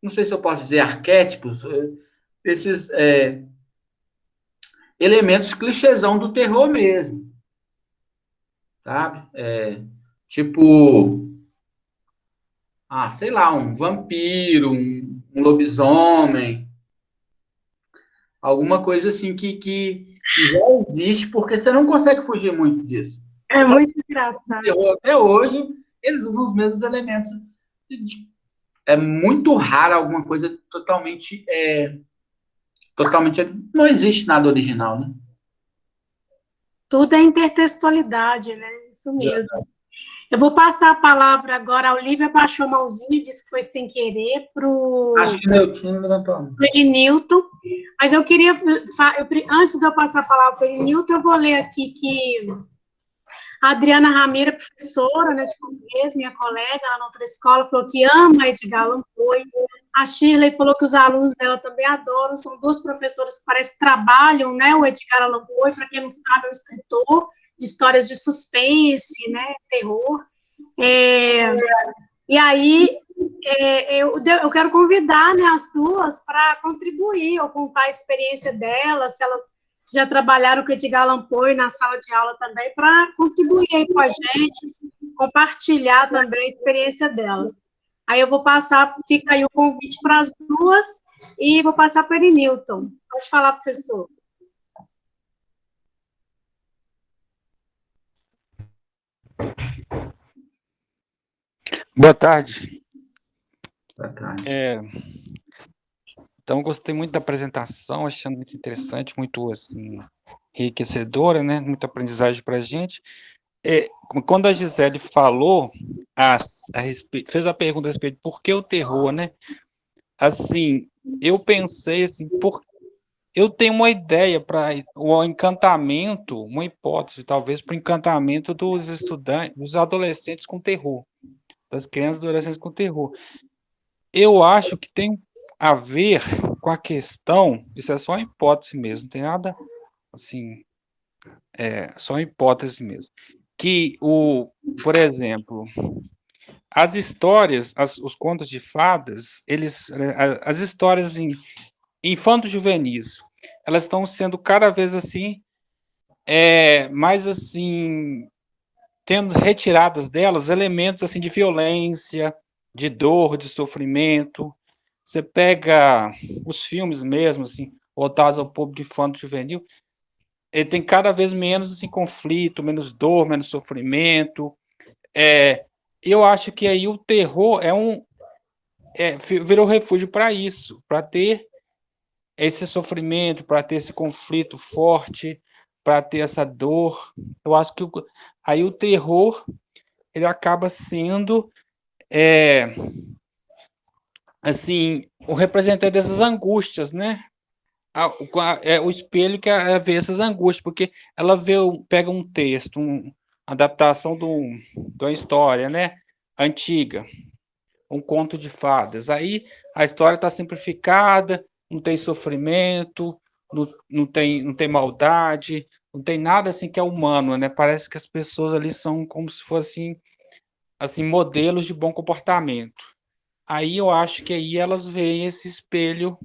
não sei se eu posso dizer arquétipos, esses elementos clichêsão do terror mesmo, sabe? Tipo, sei lá, um vampiro, um lobisomem, alguma coisa assim que já existe, porque você não consegue fugir muito disso. É muito engraçado. Até hoje, eles usam os mesmos elementos. É muito raro alguma coisa totalmente totalmente, não existe nada original, né? Tudo é intertextualidade, né? Isso mesmo. Eu vou passar a palavra agora. A Olivia baixou a mãozinha, disse que foi sem querer, para Acho o que meu time levantou a mão. Newton. Mas eu queria, antes de eu passar a palavra para o Newton, eu vou ler aqui que a Adriana Ramira, professora, né, de português, minha colega lá na outra escola, falou que ama Edgar Allan Poe. A Shirley falou que os alunos dela também adoram. São duas professoras que parece que trabalham, né, o Edgar Allan Poe. Para quem não sabe, é um escritor de histórias de suspense, né, terror. E aí, eu quero convidar, né, as duas para contribuir ou contar a experiência delas, se elas já trabalharam com o Edgar Allan Poe na sala de aula também, para contribuir aí com a gente, compartilhar também a experiência delas. Aí eu vou passar, fica aí o convite para as duas, e vou passar para ele, Newton. Pode falar, professor. Boa tarde. Boa tarde. Então, gostei muito da apresentação, achando muito interessante, muito assim, enriquecedora, né? Muita aprendizagem para a gente. Quando a Gisele falou, fez a pergunta a respeito de por que o terror, né? Assim, eu pensei assim, eu tenho uma ideia para o encantamento, uma hipótese, talvez, para o encantamento dos estudantes, dos adolescentes com terror, das crianças e adolescentes com terror. Eu acho que tem a ver com a questão, isso é só uma hipótese mesmo, não tem nada assim, só uma hipótese mesmo. Que por exemplo, as histórias, os contos de fadas, as histórias assim, infanto-juvenis, elas estão sendo cada vez assim, mais assim, tendo retiradas delas elementos assim de violência, de dor, de sofrimento. Você pega os filmes mesmo, assim, voltados ao público infanto-juvenil, ele tem cada vez menos assim, conflito, menos dor, menos sofrimento. Eu acho que aí o terror virou refúgio para isso, para ter esse sofrimento, para ter esse conflito forte, para ter essa dor. Eu acho que aí o terror ele acaba sendo assim, o representante dessas angústias, né? O espelho que vê essas angústias, porque ela pega um texto, uma adaptação de uma história, né? Antiga, um conto de fadas. Aí a história está simplificada, não tem sofrimento, não tem maldade, não tem nada assim que é humano, né? Parece que as pessoas ali são como se fossem assim modelos de bom comportamento. Aí eu acho que aí elas veem esse espelho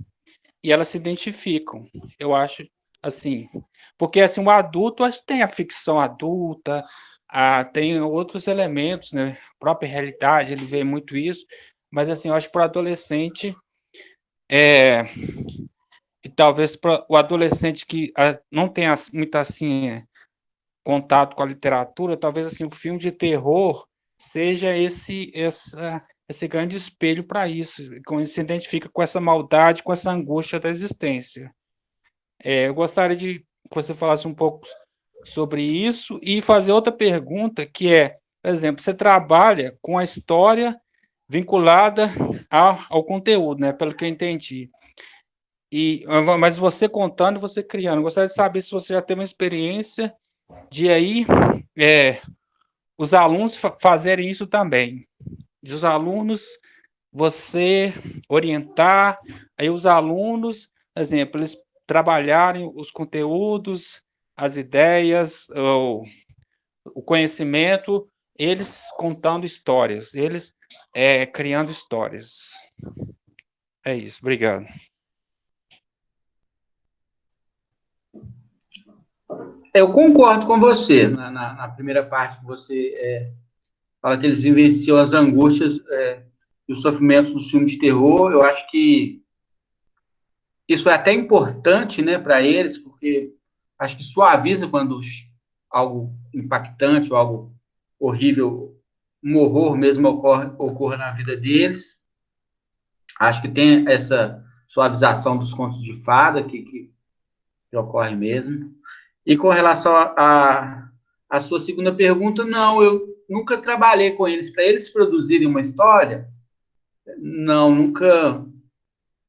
e elas se identificam. Eu acho assim, porque assim o adulto, acho que tem a ficção adulta, tem outros elementos, né? A própria realidade, ele vê muito isso, mas assim, eu acho que para o adolescente e talvez para o adolescente que não tem muito assim contato com a literatura, talvez assim o filme de terror seja esse grande espelho para isso, quando se identifica com essa maldade, com essa angústia da existência. Eu gostaria de que você falasse um pouco sobre isso e fazer outra pergunta, que por exemplo, você trabalha com a história vinculada ao conteúdo, né, pelo que eu entendi. Mas você contando e você criando. Eu gostaria de saber se você já teve uma experiência de aí os alunos fazerem isso também. De os alunos, você orientar, aí os alunos, por exemplo, eles trabalharem os conteúdos, as ideias, o conhecimento, eles contando histórias, eles criando histórias. É isso, obrigado. Eu concordo com você na primeira parte que você fala que eles vivenciam as angústias e os sofrimentos dos filmes de terror. Eu acho que isso é até importante, né, para eles, porque acho que suaviza quando algo impactante ou algo horrível, um horror mesmo ocorra na vida deles. Acho que tem essa suavização dos contos de fada, que ocorre mesmo. E com relação à sua segunda pergunta, não, eu nunca trabalhei com eles. Para eles produzirem uma história, não,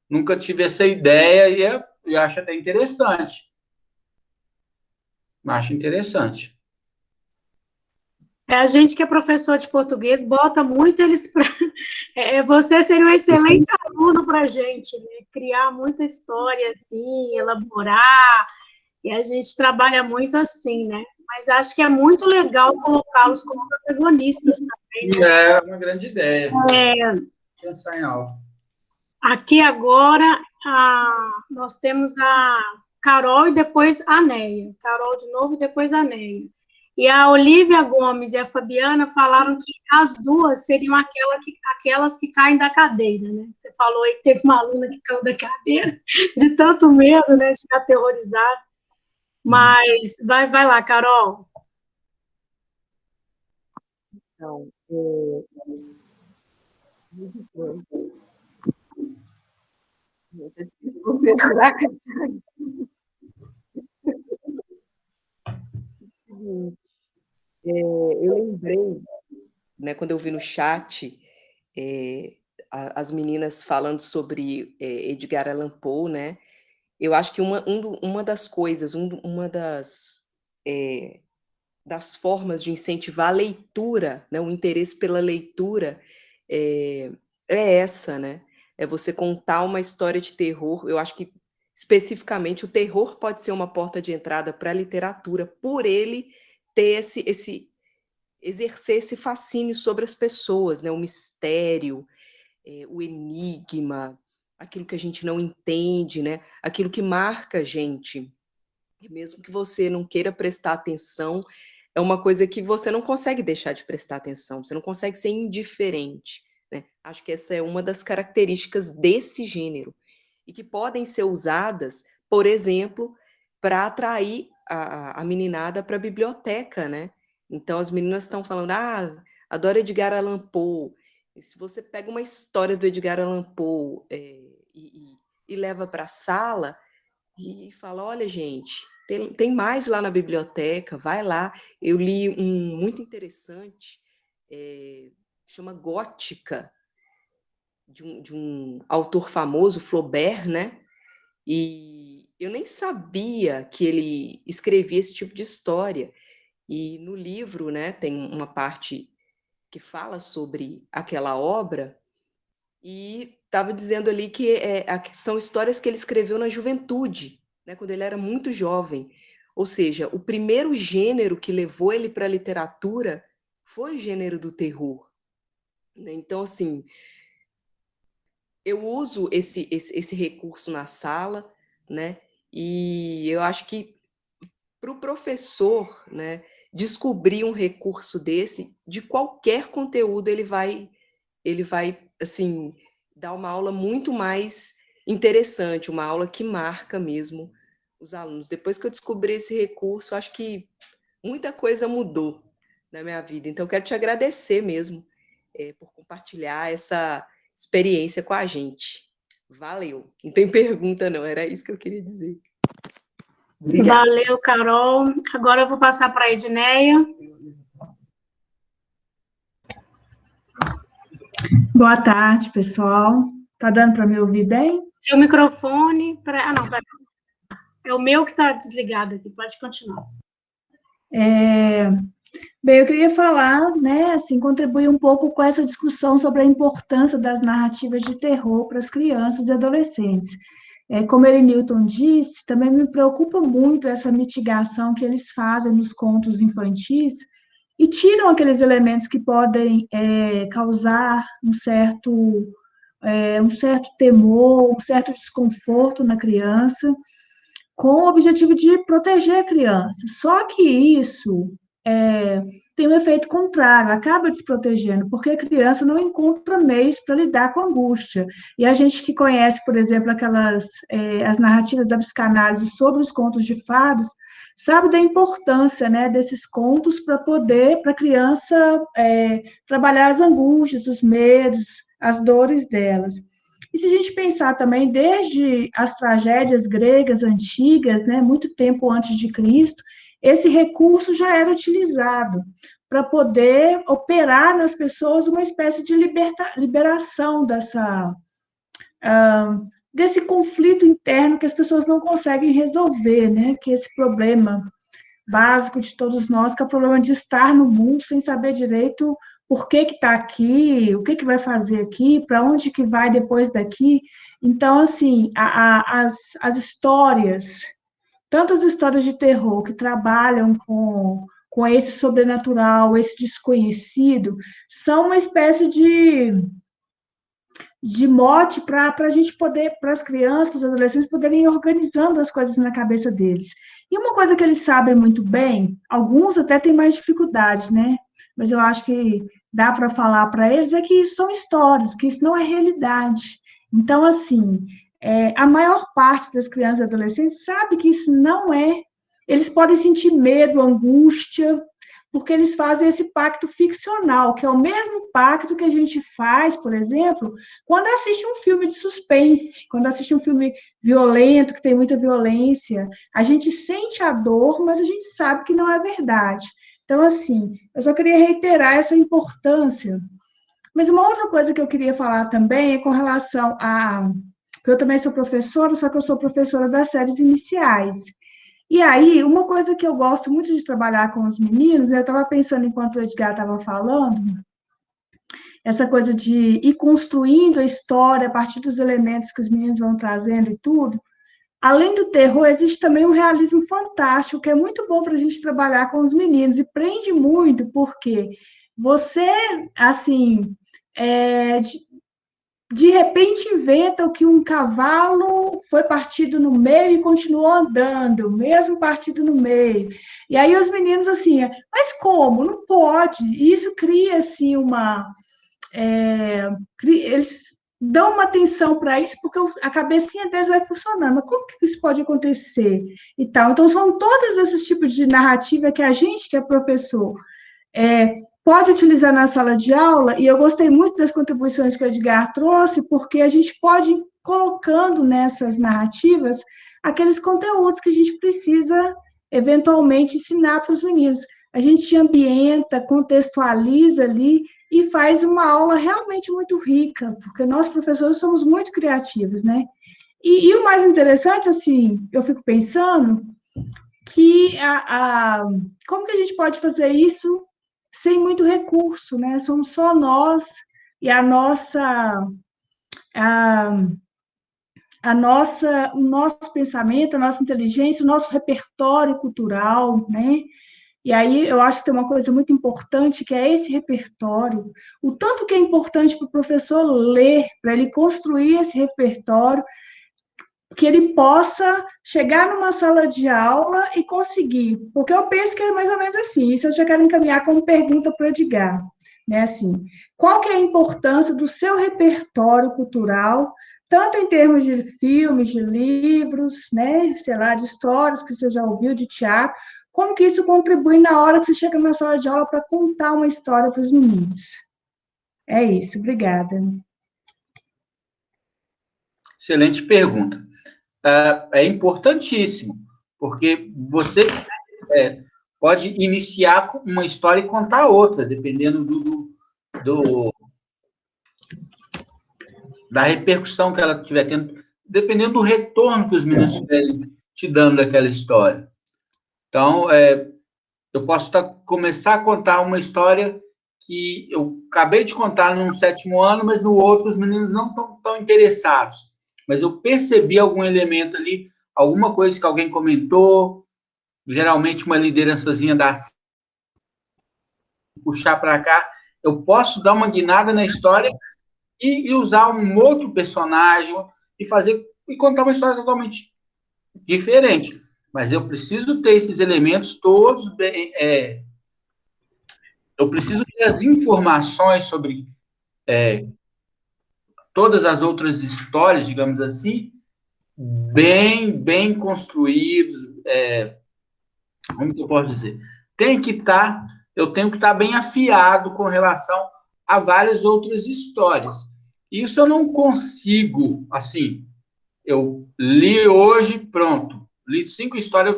nunca tive essa ideia e eu acho até interessante. Acho interessante. A gente que é professor de português bota muito eles para... você seria um excelente aluno para a gente, né? Criar muita história assim, elaborar, e a gente trabalha muito assim, né? Mas acho que é muito legal colocá-los como protagonistas também, né? É uma grande ideia. Pensar em algo. Aqui agora, nós temos a Carol e depois a Neia. Carol de novo e depois a Neia. E a Olivia Gomes e a Fabiana falaram que as duas seriam aquelas que caem da cadeira, né? Você falou aí que teve uma aluna que caiu da cadeira, de tanto medo, né? De ficar aterrorizada. Mas vai lá, Carol. Então, eu lembrei, né, quando eu vi no chat as meninas falando sobre Edgar Allan Poe, né? Eu acho que uma das coisas, uma das formas de incentivar a leitura, né, o interesse pela leitura, é essa, né? É você contar uma história de terror. Eu acho que, especificamente, o terror pode ser uma porta de entrada para a literatura, por ele ter exercer esse fascínio sobre as pessoas, né? O mistério, o enigma, aquilo que a gente não entende, né? Aquilo que marca a gente. E mesmo que você não queira prestar atenção, é uma coisa que você não consegue deixar de prestar atenção, você não consegue ser indiferente, né? Acho que essa é uma das características desse gênero, e que podem ser usadas, por exemplo, para atrair a meninada para a biblioteca, né? Então as meninas estão falando, adoro Edgar Allan Poe. E se você pega uma história do Edgar Allan Poe e leva para a sala e fala, olha, gente, tem mais lá na biblioteca, vai lá. Eu li um muito interessante, chama Gótica, de um autor famoso, Flaubert, né? E eu nem sabia que ele escrevia esse tipo de história. E no livro, né, tem uma parte que fala sobre aquela obra, e estava dizendo ali que são histórias que ele escreveu na juventude, né, quando ele era muito jovem. Ou seja, o primeiro gênero que levou ele para a literatura foi o gênero do terror. Então, assim, eu uso esse recurso na sala, né, e eu acho que para o professor, né, descobrir um recurso desse, de qualquer conteúdo, ele vai assim, dar uma aula muito mais interessante, uma aula que marca mesmo os alunos. Depois que eu descobri esse recurso, acho que muita coisa mudou na minha vida. Então, eu quero te agradecer mesmo por compartilhar essa experiência com a gente. Valeu. Não tem pergunta, não. Era isso que eu queria dizer. Obrigada. Valeu, Carol. Agora eu vou passar para a Edneia. Boa tarde, pessoal. Tá dando para me ouvir bem? Seu microfone... não, pera. É o meu que está desligado aqui. Pode continuar. Bem, eu queria falar, né, assim, contribuir um pouco com essa discussão sobre a importância das narrativas de terror para as crianças e adolescentes. Como ele Newton disse, também me preocupa muito essa mitigação que eles fazem nos contos infantis e tiram aqueles elementos que podem causar um certo temor, um certo desconforto na criança, com o objetivo de proteger a criança. Só que isso tem um efeito contrário, acaba desprotegendo, porque a criança não encontra meios para lidar com a angústia. E a gente que conhece, por exemplo, as narrativas da psicanálise sobre os contos de fadas, sabe da importância, né, desses contos para a criança trabalhar as angústias, os medos, as dores delas. E se a gente pensar também, desde as tragédias gregas antigas, né, muito tempo antes de Cristo, esse recurso já era utilizado para poder operar nas pessoas uma espécie de liberação desse conflito interno que as pessoas não conseguem resolver, né? Que é esse problema básico de todos nós, que é o problema de estar no mundo sem saber direito por que está aqui, o que, que vai fazer aqui, para onde que vai depois daqui. Então, assim, as histórias, tantas histórias de terror que trabalham com esse sobrenatural, esse desconhecido, são uma espécie de mote para a gente poder, para as crianças, para os adolescentes poderem ir organizando as coisas na cabeça deles. E uma coisa que eles sabem muito bem, alguns até têm mais dificuldade, né? Mas eu acho que dá para falar para eles, é que isso são histórias, que isso não é realidade. Então, assim, a maior parte das crianças e adolescentes sabe que isso não é. Eles podem sentir medo, angústia, porque eles fazem esse pacto ficcional, que é o mesmo pacto que a gente faz, por exemplo, quando assiste um filme de suspense, quando assiste um filme violento, que tem muita violência, a gente sente a dor, mas a gente sabe que não é verdade. Então, assim, eu só queria reiterar essa importância. Mas uma outra coisa que eu queria falar também é com relação a... Eu também sou professora, só que eu sou professora das séries iniciais. E aí, uma coisa que eu gosto muito de trabalhar com os meninos, né, eu estava pensando enquanto o Edgar estava falando, essa coisa de ir construindo a história a partir dos elementos que os meninos vão trazendo e tudo. Além do terror, existe também um realismo fantástico, que é muito bom para a gente trabalhar com os meninos, e prende muito, porque você, assim, de repente inventa que um cavalo foi partido no meio e continuou andando, mesmo partido no meio. E aí os meninos assim, mas como? Não pode. E isso cria assim eles dão uma atenção para isso porque a cabecinha deles vai funcionando. Mas como que isso pode acontecer? E tal. Então são todos esses tipos de narrativa que a gente, que é professor, pode utilizar na sala de aula, e eu gostei muito das contribuições que o Edgar trouxe, porque a gente pode ir colocando nessas narrativas aqueles conteúdos que a gente precisa, eventualmente, ensinar para os meninos. A gente ambienta, contextualiza ali e faz uma aula realmente muito rica, porque nós, professores, somos muito criativos, né? E o mais interessante, assim, eu fico pensando que como que a gente pode fazer isso sem muito recurso, né? Somos só nós e o nosso pensamento, a nossa inteligência, o nosso repertório cultural, né? E aí eu acho que tem uma coisa muito importante, que é esse repertório, o tanto que é importante para o professor ler, para ele construir esse repertório, que ele possa chegar numa sala de aula e conseguir, porque eu penso que é mais ou menos assim, isso eu já quero encaminhar como pergunta para o Edgar, né, assim, qual que é a importância do seu repertório cultural, tanto em termos de filmes, de livros, né, sei lá, de histórias que você já ouviu, de teatro, como que isso contribui na hora que você chega na sala de aula para contar uma história para os meninos? É isso, obrigada. Excelente pergunta. É importantíssimo, porque você pode iniciar com uma história e contar outra, dependendo da repercussão que ela estiver tendo, dependendo do retorno que os meninos estiverem te dando daquela história. Então, eu posso começar a contar uma história que eu acabei de contar num 7º ano, mas no outro os meninos não estão tão interessados. Mas eu percebi algum elemento ali, alguma coisa que alguém comentou, geralmente uma liderançazinha puxar para cá, eu posso dar uma guinada na história e usar um outro personagem e contar uma história totalmente diferente. Mas eu preciso ter esses elementos todos bem, eu preciso ter as informações sobre todas as outras histórias, digamos assim, bem construídos. Como que eu posso dizer? Eu tenho que estar bem afiado com relação a várias outras histórias. Isso eu não consigo, assim, eu li hoje, pronto, li 5 histórias,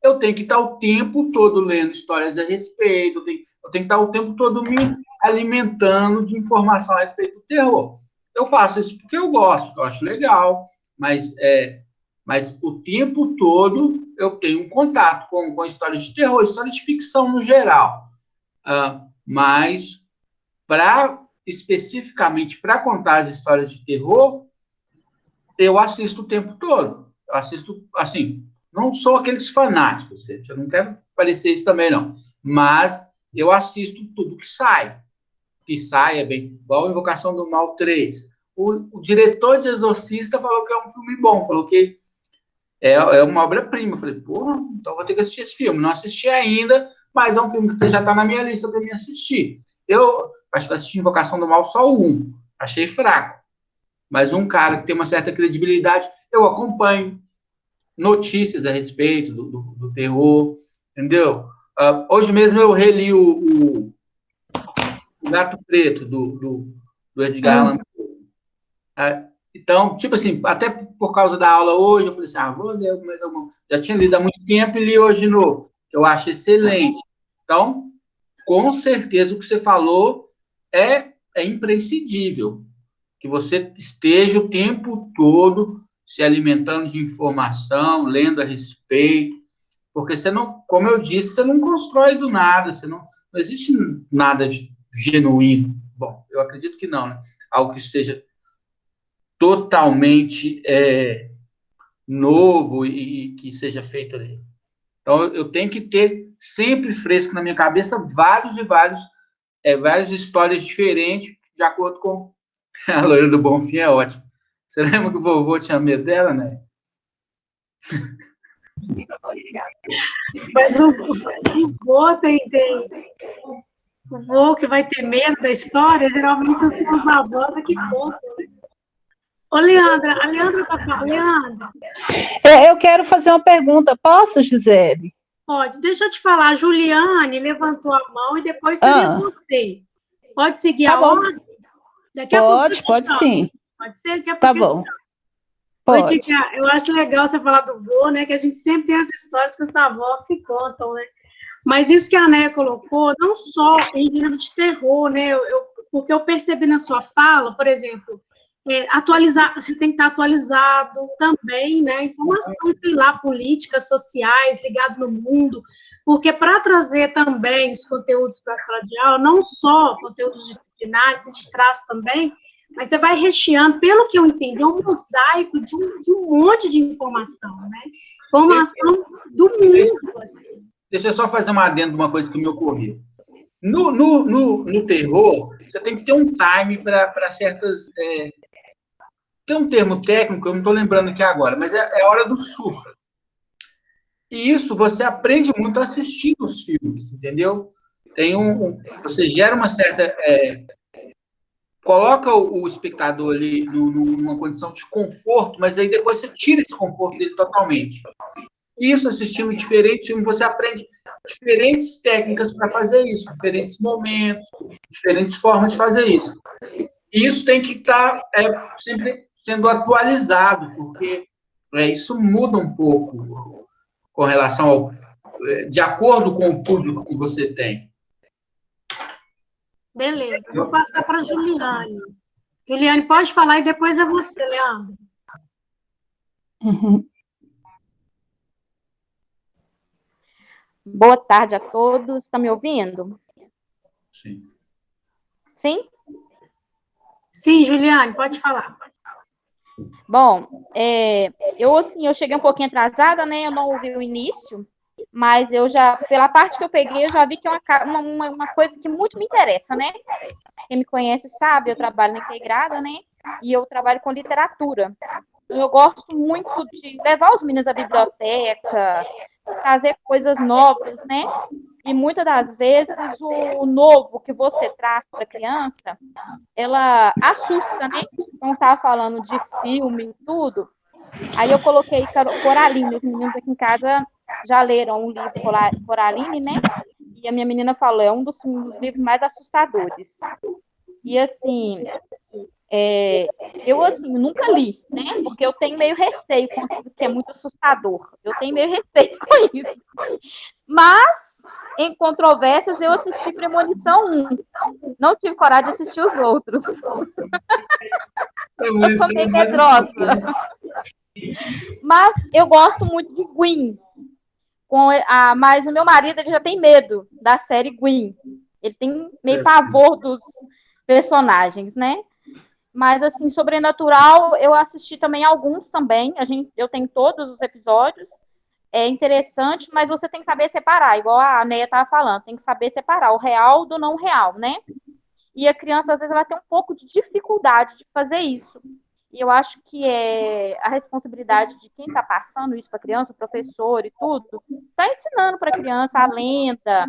eu tenho que estar o tempo todo lendo histórias a respeito, eu tenho que estar o tempo todo me alimentando de informação a respeito do terror. Eu faço isso porque eu gosto, eu acho legal, mas o tempo todo eu tenho um contato com histórias de terror, histórias de ficção no geral. Mas, especificamente para contar as histórias de terror, eu assisto o tempo todo. Eu assisto, assim, não sou aqueles fanáticos, eu não quero parecer isso também, não. Mas eu assisto tudo que sai. Que sai é bem igual Invocação do Mal 3. O diretor de Exorcista falou que é um filme bom, falou que é uma obra-prima. Eu falei, porra, então vou ter que assistir esse filme. Não assisti ainda, mas é um filme que já está na minha lista para me assistir. Eu acho que assisti Invocação do Mal só um. Achei fraco. Mas um cara que tem uma certa credibilidade, eu acompanho notícias a respeito do terror, entendeu? Hoje mesmo eu reli o Gato Preto, do Edgar Allan Poe. Então, tipo assim, até por causa da aula hoje, eu falei assim, vou ler mais alguma. Já tinha lido há muito tempo e li hoje de novo. Eu acho excelente. Então, com certeza o que você falou é imprescindível. Que você esteja o tempo todo se alimentando de informação, lendo a respeito, porque você não, como eu disse, você não constrói do nada, não existe nada de genuíno. Bom, eu acredito que não, né? Algo que seja totalmente novo e que seja feito ali. Então, eu tenho que ter sempre fresco na minha cabeça várias histórias diferentes, de acordo com a loira do Bonfim, é ótimo. Você lembra que o vovô tinha medo dela, né? Mas o vô o vô que vai ter medo da história, geralmente são os avós que contam, né? Ô, Leandra, a Leandra está falando. Leandra. Eu quero fazer uma pergunta. Posso, Gisele? Pode. Deixa eu te falar. A Juliane levantou a mão e depois seria você. Pode seguir a ordem? Daqui a pouco pode sim. Pode ser? Daqui a pouco tá bom. Pode. Eu acho legal você falar do vô, né? Que a gente sempre tem as histórias que os avós se contam, né? Mas isso que a Néia colocou, não só em gênero de terror, né? Porque eu percebi na sua fala, por exemplo, atualizar, você tem que estar atualizado também, né? Informações, sei lá, políticas, sociais, ligado no mundo, porque para trazer também os conteúdos para a sala de aula, não só conteúdos disciplinares, a gente traz também, mas você vai recheando, pelo que eu entendi, um mosaico de um monte de informação, né? Informação do mundo, assim. Deixa eu só fazer uma adendo de uma coisa que me ocorreu. No terror, você tem que ter um time para certas... Tem um termo técnico, eu não estou lembrando aqui agora, mas é a hora do susto. E isso você aprende muito assistindo os filmes, entendeu? Você gera uma certa... coloca o espectador ali numa condição de conforto, mas aí depois você tira esse conforto dele totalmente. Isso, assistindo diferentes filmes, você aprende diferentes técnicas para fazer isso, diferentes momentos, diferentes formas de fazer isso. E isso tem que estar sempre sendo atualizado, porque isso muda um pouco com relação de acordo com o público que você tem. Beleza, vou passar para a Juliane. Juliane, pode falar e depois é você, Leandro. Uhum. Boa tarde a todos. Está me ouvindo? Sim. Sim? Sim, Juliane, pode falar. Bom, eu cheguei um pouquinho atrasada, né? Eu não ouvi o início, mas pela parte que eu peguei, eu já vi que é uma coisa que muito me interessa, né? Quem me conhece sabe, eu trabalho na Integrada, né? E eu trabalho com literatura. Eu gosto muito de levar os meninos à biblioteca, trazer coisas novas, né? E muitas das vezes o novo que você traz para a criança, ela assusta, né? Não tá falando de filme e tudo. Aí eu coloquei Coraline, os meninos aqui em casa já leram o livro Coraline, né? E a minha menina falou, é um dos livros mais assustadores. E assim, Eu, assim, nunca li, né? Porque eu tenho meio receio com tudo que é muito assustador. Eu tenho meio receio com isso. Mas, em controvérsias, eu assisti Premonição 1. Não tive coragem de assistir os outros. Eu sou meio medrosa. Mas eu gosto muito de Gwen. Mas o meu marido ele já tem medo da série Gwen. Ele tem meio pavor dos personagens, né? Mas, assim, Sobrenatural, eu assisti também alguns também. Eu tenho todos os episódios. É interessante, mas você tem que saber separar, igual a Neia estava falando, tem que saber separar o real do não real, né? E a criança, às vezes, ela tem um pouco de dificuldade de fazer isso. E eu acho que é a responsabilidade de quem está passando isso para a criança, o professor e tudo, está ensinando para a criança a lenda.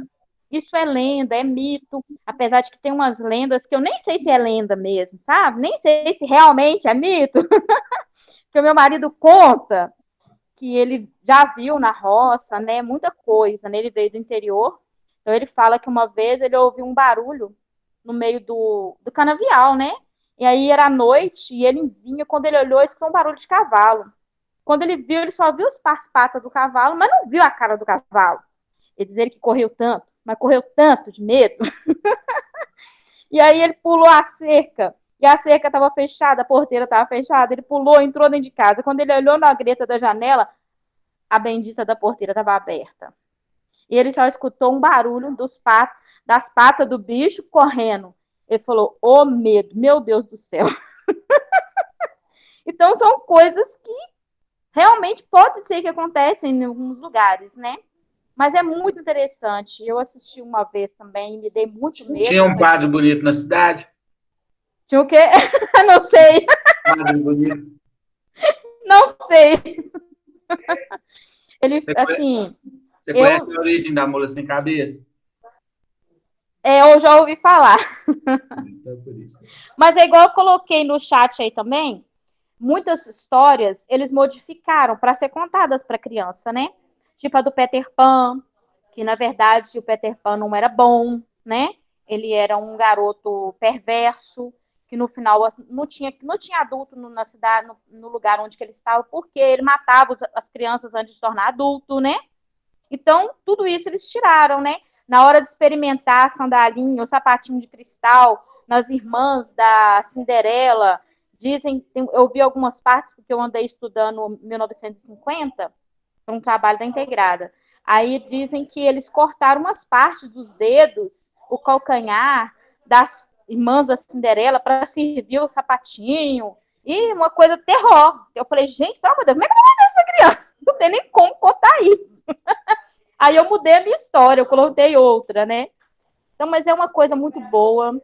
Isso é lenda, é mito, apesar de que tem umas lendas que eu nem sei se é lenda mesmo, sabe? Nem sei se realmente é mito. Que o meu marido conta que ele já viu na roça, né? Muita coisa, né? Ele veio do interior. Então ele fala que uma vez ele ouviu um barulho no meio do canavial, né? E aí era noite e ele vinha, quando ele olhou, escutou um barulho de cavalo. Quando ele viu, ele só viu as patas do cavalo, mas não viu a cara do cavalo. Ele diz ele que correu tanto, mas correu tanto de medo. E aí ele pulou a cerca, e a cerca estava fechada, a porteira estava fechada, ele pulou, entrou dentro de casa. Quando ele olhou na greta da janela, a bendita da porteira estava aberta. E ele só escutou um barulho das patas do bicho correndo. Ele falou, ô medo, meu Deus do céu. Então são coisas que realmente pode ser que acontecem em alguns lugares, né? Mas é muito interessante. Eu assisti uma vez também, me dei muito medo. Tinha um quadro bonito na cidade? Tinha o quê? Não sei. Quadro bonito. Não sei. Ele, assim... Você conhece a origem da mula sem cabeça? Eu já ouvi falar. Então, por isso. Mas é igual eu coloquei no chat aí também, muitas histórias eles modificaram para ser contadas para criança, né? Tipo a do Peter Pan, que na verdade o Peter Pan não era bom, né? Ele era um garoto perverso, que no final não tinha adulto na cidade, no lugar onde ele estava, porque ele matava as crianças antes de tornar adulto, né? Então, tudo isso eles tiraram, né? Na hora de experimentar a sandalinha, o sapatinho de cristal, nas irmãs da Cinderela, eu vi algumas partes, porque eu andei estudando 1950, para um trabalho da Integrada. Aí dizem que eles cortaram umas partes dos dedos, o calcanhar das irmãs da Cinderela, para servir o sapatinho, e uma coisa terror. Eu falei, gente, pelo amor de Deus, como é que eu vou fazer isso para criança? Não tem nem como contar isso. Aí eu mudei a minha história, eu coloquei outra, né? Então, mas é uma coisa muito boa.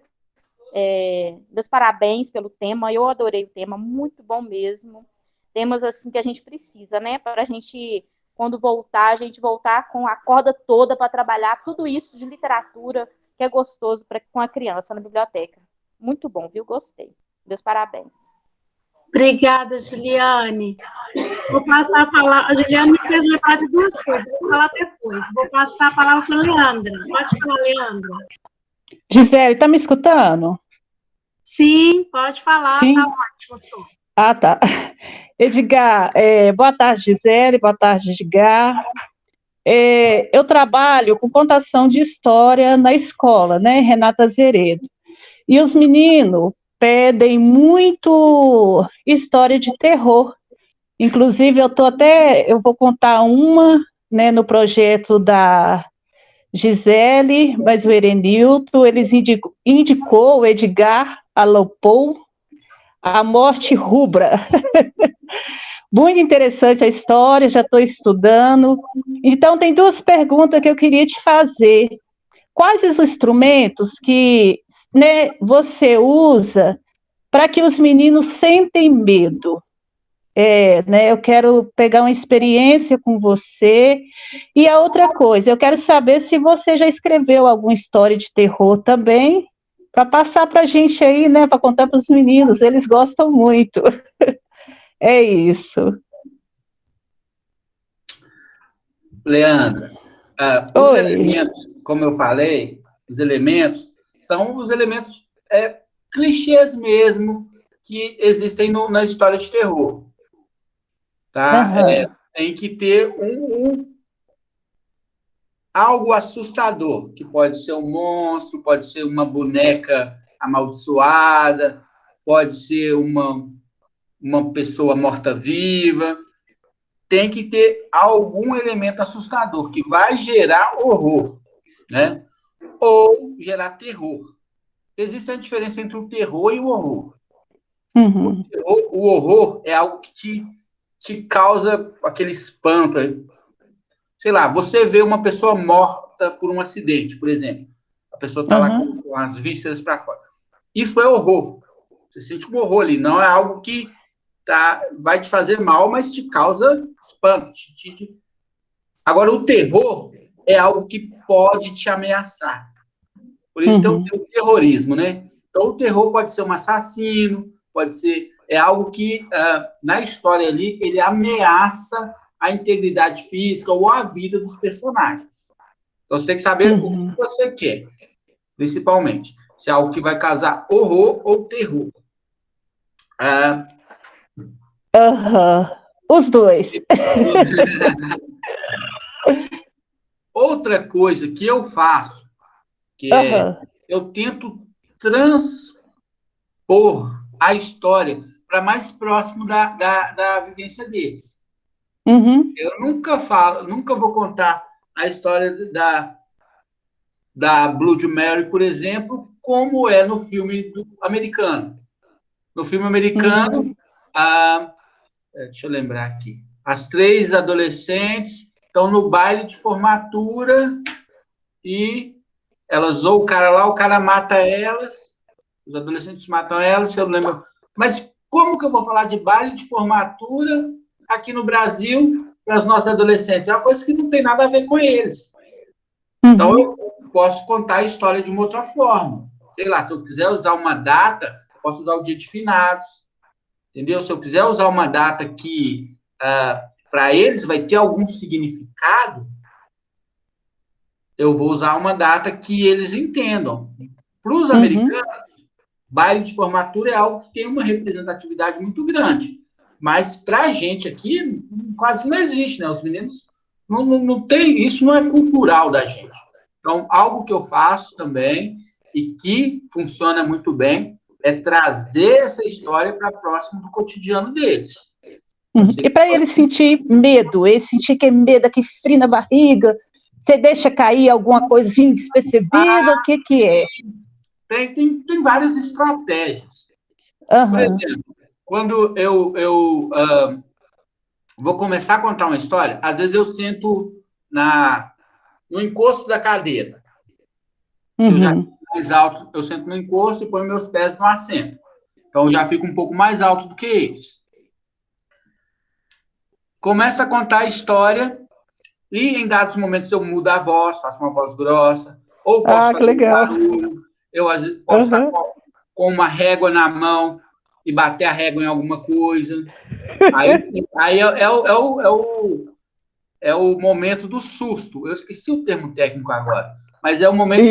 Meus parabéns pelo tema, eu adorei o tema, muito bom mesmo. Temas assim que a gente precisa, né? Para a gente, quando voltar, a gente voltar com a corda toda para trabalhar tudo isso de literatura que é gostoso com a criança na biblioteca. Muito bom, viu? Gostei. Meus parabéns. Obrigada, Juliane. Vou passar a palavra. A Juliane me fez lembrar de duas coisas, vou falar depois. Vou passar a palavra para a Leandra. Pode falar, Leandra. Gisele, está me escutando? Sim, pode falar, Sim. Tá ótimo o som. Ah, tá. Edgar, boa tarde, Gisele, boa tarde, Edgar. Eu trabalho com contação de história na escola, né, Renata Zeredo. E os meninos pedem muito história de terror. Inclusive, eu vou contar uma, né, no projeto da Gisele, mas o Erenilton, eles indicou o Edgar Allan Poe, A Morte Rubra. Muito interessante a história, já estou estudando. Então, tem duas perguntas que eu queria te fazer. Quais os instrumentos que, né, você usa para que os meninos sentem medo? Né, eu quero pegar uma experiência com você. E a outra coisa, eu quero saber se você já escreveu alguma história de terror também, para passar para a gente aí, né, para contar para os meninos, eles gostam muito. É isso. Leandra, os elementos, como eu falei, os elementos são os elementos clichês mesmo que existem na história de terror, tá? Tem que ter algo assustador, que pode ser um monstro, pode ser uma boneca amaldiçoada, pode ser uma pessoa morta-viva. Tem que ter algum elemento assustador que vai gerar horror, né? Ou gerar terror. Existe a diferença entre o terror e o horror. Uhum. O horror é algo que te causa aquele espanto. Sei lá, você vê uma pessoa morta por um acidente, por exemplo. A pessoa está lá com as vísceras para fora. Isso é horror. Você sente um horror ali. Não é algo que vai te fazer mal, mas te causa espanto. Agora, o terror é algo que pode te ameaçar. Por isso tem o terrorismo, né? Então, o terror pode ser um assassino, pode ser... É algo que, na história ali, ele ameaça a integridade física ou a vida dos personagens. Então, você tem que saber o que você quer, principalmente. Se é algo que vai causar horror ou terror. Os dois. Outra coisa que eu faço, que eu tento transpor a história para mais próximo da vivência deles. Eu nunca vou contar a história da Blood Mary, por exemplo, como é no filme americano. No filme americano, deixa eu lembrar aqui, as 3 adolescentes estão no baile de formatura e elas, ou o cara lá, o cara mata elas, os adolescentes matam elas, se eu não lembro. Mas como que eu vou falar de baile de formatura aqui no Brasil para os nossos adolescentes? É uma coisa que não tem nada a ver com eles. Então, eu posso contar a história de uma outra forma. Sei lá, se eu quiser usar uma data, eu posso usar o dia de finados, entendeu? Se eu quiser usar uma data que, para eles, vai ter algum significado, eu vou usar uma data que eles entendam. Para os americanos, baile de formatura é algo que tem uma representatividade muito grande. Mas, para a gente aqui, quase não existe, né? Os meninos não tem, isso não é cultural da gente. Então, algo que eu faço também e que funciona muito bem é trazer essa história para próximo do cotidiano deles. E para ele sentir medo, ele sentir que é medo, aquele frio na barriga, você deixa cair alguma coisinha despercebida, o que é? Tem várias estratégias. Por exemplo, quando eu vou começar a contar uma história, às vezes eu sento no encosto da cadeira. Eu já fico mais alto, eu sento no encosto e ponho meus pés no assento. Então, eu já fico um pouco mais alto do que eles. Começo a contar a história e, em dados momentos, eu mudo a voz, faço uma voz grossa, ou posso fazer um barulho, eu às vezes posso estar com uma régua na mão e bater a régua em alguma coisa. Aí é o momento do susto. Eu esqueci o termo técnico agora, mas é o momento que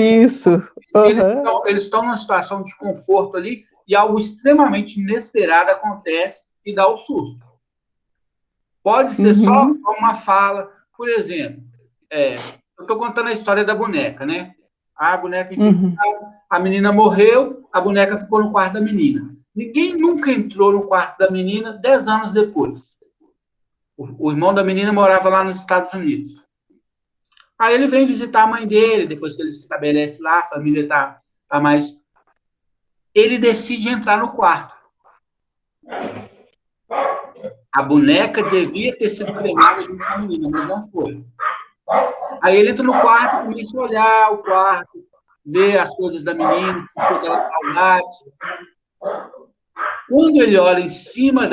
eles estão numa situação de desconforto ali e algo extremamente inesperado acontece e dá o susto. Pode ser só uma fala. Por exemplo, eu estou contando a história da boneca, né? A boneca enfeitiçada, a menina morreu, a boneca ficou no quarto da menina. Ninguém nunca entrou no quarto da menina 10 anos depois. O irmão da menina morava lá nos Estados Unidos. Aí ele vem visitar a mãe dele, depois que ele se estabelece lá, a família está mais... Ele decide entrar no quarto. A boneca devia ter sido cremada junto com a menina, mas não foi. Aí ele entra no quarto, começa a olhar o quarto, ver as coisas da menina, sentir aquela saudade. Quando ele olha em cima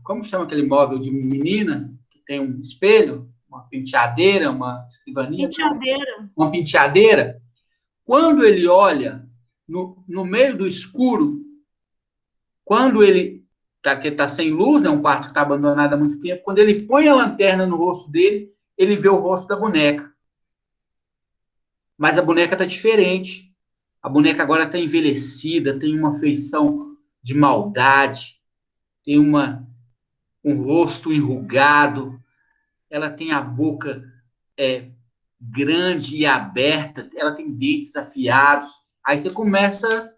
como chama aquele móvel de menina, que tem um espelho, uma penteadeira, uma escrivaninha? Uma penteadeira. Quando ele olha no meio do escuro, quando ele está sem luz, né, um quarto que está abandonado há muito tempo, quando ele põe a lanterna no rosto dele, ele vê o rosto da boneca. Mas a boneca está diferente. A boneca agora está envelhecida, tem uma feição de maldade, tem um rosto enrugado, ela tem a boca grande e aberta, ela tem dentes afiados. Aí você começa a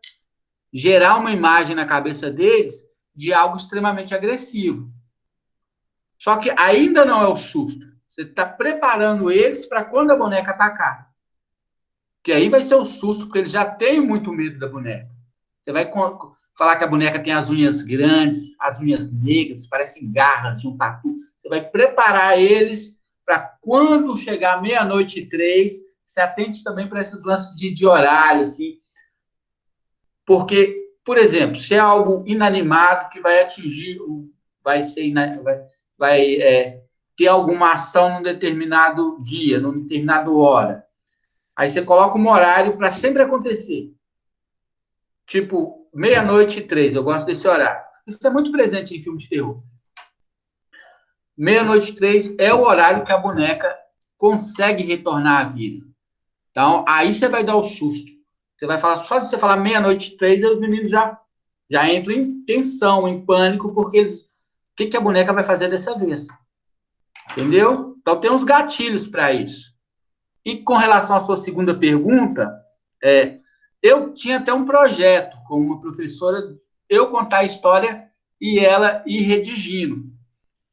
gerar uma imagem na cabeça deles de algo extremamente agressivo. Só que ainda não é o susto. Você está preparando eles para quando a boneca atacar. Que aí vai ser o susto, porque eles já têm muito medo da boneca. Você vai falar que a boneca tem as unhas grandes, as unhas negras, parecem garras de um tatu. Você vai preparar eles para quando chegar 00:03, se atente também para esses lances de horário, assim. Porque, por exemplo, se é algo inanimado que vai atingir, vai ter alguma ação num determinado dia, numa determinada hora. Aí você coloca um horário para sempre acontecer. Tipo, 00:03, eu gosto desse horário. Isso é muito presente em filme de terror. 00:03 é o horário que a boneca consegue retornar à vida. Então, aí você vai dar o susto. Você vai falar, só de você falar 00:03, os meninos já entram em tensão, em pânico, porque eles... O que a boneca vai fazer dessa vez? Entendeu? Então, tem uns gatilhos para isso. E com relação à sua segunda pergunta, eu tinha até um projeto com uma professora, eu contar a história e ela ir redigindo.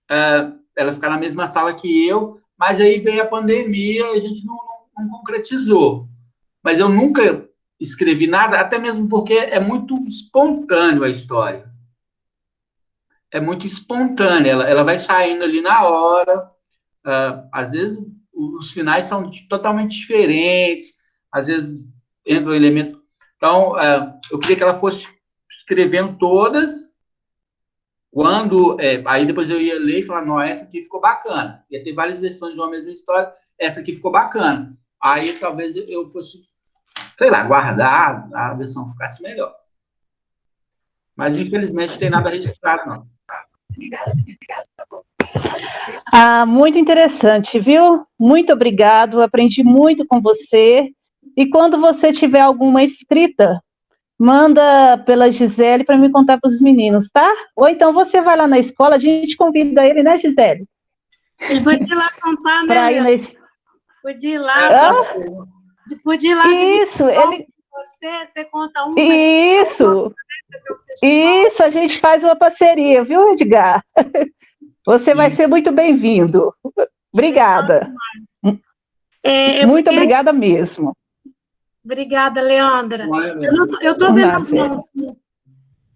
Ela ficar na mesma sala que eu, mas aí veio a pandemia e a gente não concretizou. Mas eu nunca escrevi nada, até mesmo porque é muito espontâneo a história. É muito espontânea, ela vai saindo ali na hora, às vezes os finais são totalmente diferentes, às vezes entram elementos... Então, eu queria que ela fosse escrevendo todas, aí depois eu ia ler e falar, não, essa aqui ficou bacana. Ia ter várias versões de uma mesma história, essa aqui ficou bacana. Aí talvez eu fosse, sei lá, guardar, a versão ficasse melhor. Mas, infelizmente, não tem nada registrado, não. Muito interessante, viu? Muito obrigado, aprendi muito com você. E quando você tiver alguma escrita, manda pela Gisele para me contar para os meninos, tá? Ou então você vai lá na escola, a gente convida ele, né, Gisele? Ele podia ir lá contar, né? Pra ir na... Podia ir lá. Podia ir lá Isso, ele... Você conta um. Isso. Isso, a gente faz uma parceria, viu, Edgar? Você vai ser muito bem-vindo. Obrigada. Muito obrigada mesmo. Obrigada, Leandra. Eu estou vendo as mãozinhas.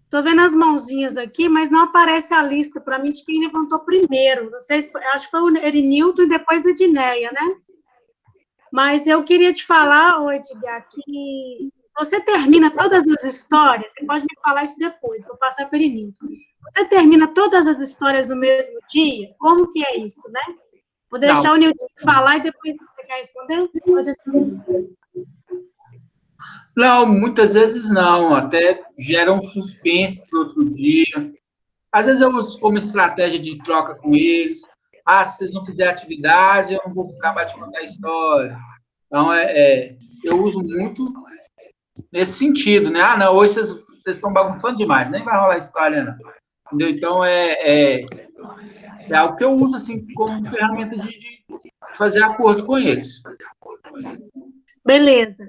Estou vendo as mãozinhas aqui, mas não aparece a lista para mim de quem levantou primeiro. Não sei se foi, acho que foi o Erinilton e depois a Edneia, né? Mas eu queria te falar, Edgar, que você termina todas as histórias, você pode me falar isso depois, vou passar para o Erinilton. Você termina todas as histórias no mesmo dia? Como que é isso, né? Vou deixar o Nilton falar e depois você quer responder? Pode responder. Não, muitas vezes não, até gera um suspense para outro dia. Às vezes eu uso como estratégia de troca com eles. Se vocês não fizerem atividade, eu não vou acabar de contar a história. Então, eu uso muito nesse sentido, né? Não, hoje vocês estão bagunçando demais, nem vai rolar história, não. Entendeu? Então, é algo que eu uso, assim, como ferramenta de fazer acordo com eles. Beleza.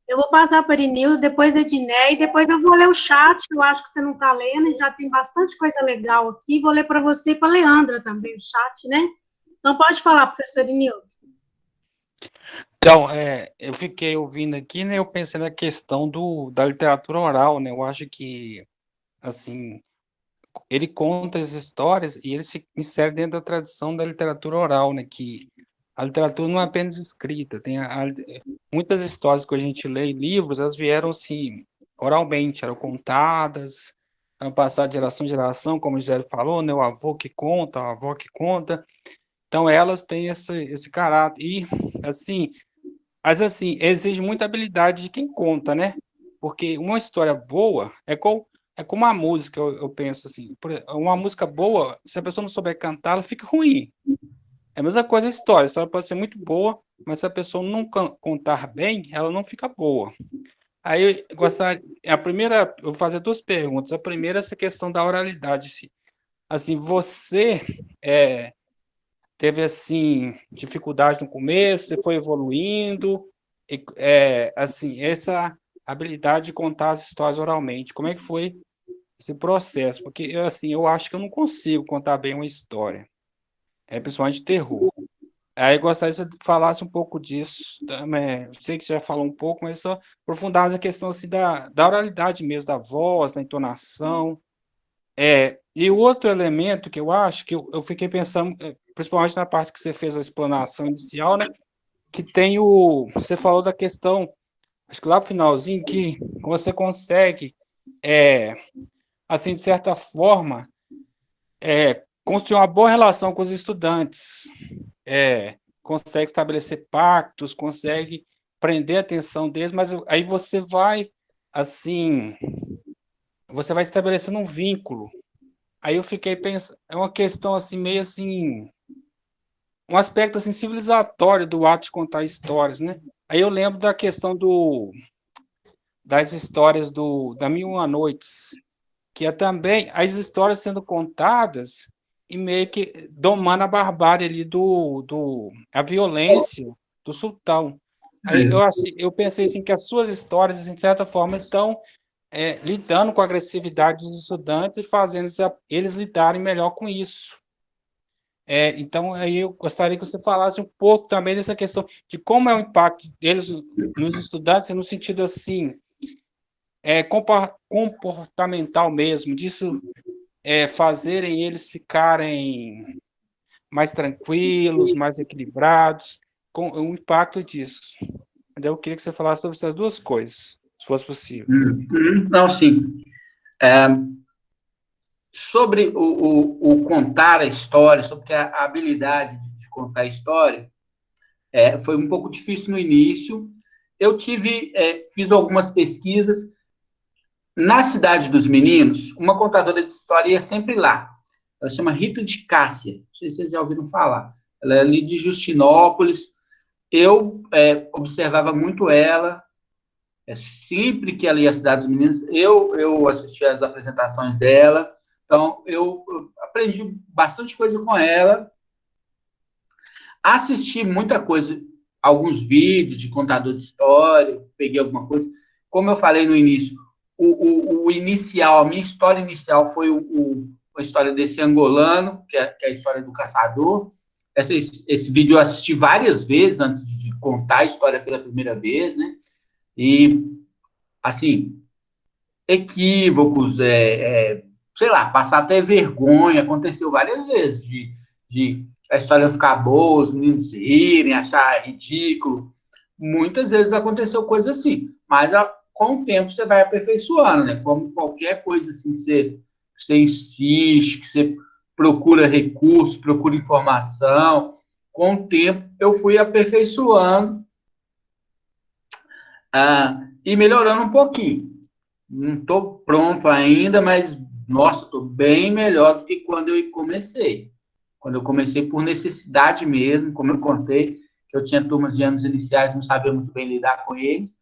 Eu vou passar para a Irinildo, depois a Edneia, e depois eu vou ler o chat, eu acho que você não está lendo, e já tem bastante coisa legal aqui. Vou ler para você e para a Leandra também, o chat, né? Então, pode falar, professor Irinildo. Então, eu fiquei ouvindo aqui, né? Eu pensei na questão da literatura oral, né? Eu acho que, assim, ele conta as histórias e ele se insere dentro da tradição da literatura oral, né? Que a literatura não é apenas escrita, tem muitas histórias que a gente lê em livros, elas vieram assim, oralmente, eram contadas, eram passadas de geração em geração, como o Gisele falou, né, o avô que conta, a avó que conta, então elas têm esse caráter, e assim, mas assim, exige muita habilidade de quem conta, né, porque uma história boa é como a música, eu penso assim, uma música boa, se a pessoa não souber cantar, ela fica ruim. É a mesma coisa a história pode ser muito boa, mas se a pessoa não contar bem, ela não fica boa. Aí eu gostaria, a primeira, eu vou fazer duas perguntas. A primeira é essa questão da oralidade. Assim, você teve assim dificuldade no começo, você foi evoluindo, e, assim, essa habilidade de contar as histórias oralmente. Como é que foi esse processo? Porque assim, eu acho que eu não consigo contar bem uma história, principalmente terror. Aí eu gostaria que você falasse um pouco disso também. Eu sei que você já falou um pouco, mas só aprofundar essa questão assim, da oralidade mesmo, da voz, da entonação. E o outro elemento que eu acho, que eu fiquei pensando, principalmente na parte que você fez a explanação inicial, né? Que tem você falou da questão, acho que lá pro finalzinho, que você consegue, assim, de certa forma, construir uma boa relação com os estudantes. Consegue estabelecer pactos, consegue prender a atenção deles, mas aí você vai, assim, você vai estabelecendo um vínculo. Aí eu fiquei pensando, é uma questão assim, meio assim, um aspecto assim, civilizatório do ato de contar histórias, né? Aí eu lembro da questão das histórias da Mil e Uma Noites, que é também as histórias sendo contadas e meio que domando a barbárie ali a violência do sultão. Aí eu pensei assim que as suas histórias, assim, de certa forma, estão lidando com a agressividade dos estudantes e fazendo eles lidarem melhor com isso. Então, aí eu gostaria que você falasse um pouco também dessa questão de como é o impacto deles nos estudantes, no sentido assim, comportamental mesmo, disso fazerem eles ficarem mais tranquilos, mais equilibrados, com o impacto disso. Eu queria que você falasse sobre essas duas coisas, se fosse possível. Não, sim. Sobre o contar a história, sobre a habilidade de contar a história, foi um pouco difícil no início. Eu fiz algumas pesquisas. Na Cidade dos Meninos, uma contadora de história ia sempre lá. Ela se chama Rita de Cássia. Não sei se vocês já ouviram falar. Ela é ali de Justinópolis. Eu observava muito ela. Sempre que ela ia à Cidade dos Meninos, eu assistia às apresentações dela. Então, eu aprendi bastante coisa com ela. Assisti muita coisa, alguns vídeos de contador de história, peguei alguma coisa. Como eu falei no início, o inicial, a minha história inicial foi a história desse angolano, que é a história do caçador. Esse vídeo eu assisti várias vezes antes de contar a história pela primeira vez, né? E, assim, equívocos, sei lá, passar até vergonha, aconteceu várias vezes de a história ficar boa, os meninos rirem, achar ridículo. Muitas vezes aconteceu coisa assim, mas com o tempo você vai aperfeiçoando, né? Como qualquer coisa assim, que você insiste, que você procura recurso, procura informação. Com o tempo eu fui aperfeiçoando e melhorando um pouquinho. Não estou pronto ainda, mas, nossa, estou bem melhor do que quando eu comecei. Quando eu comecei por necessidade mesmo, como eu contei, que eu tinha turmas de anos iniciais, não sabia muito bem lidar com eles.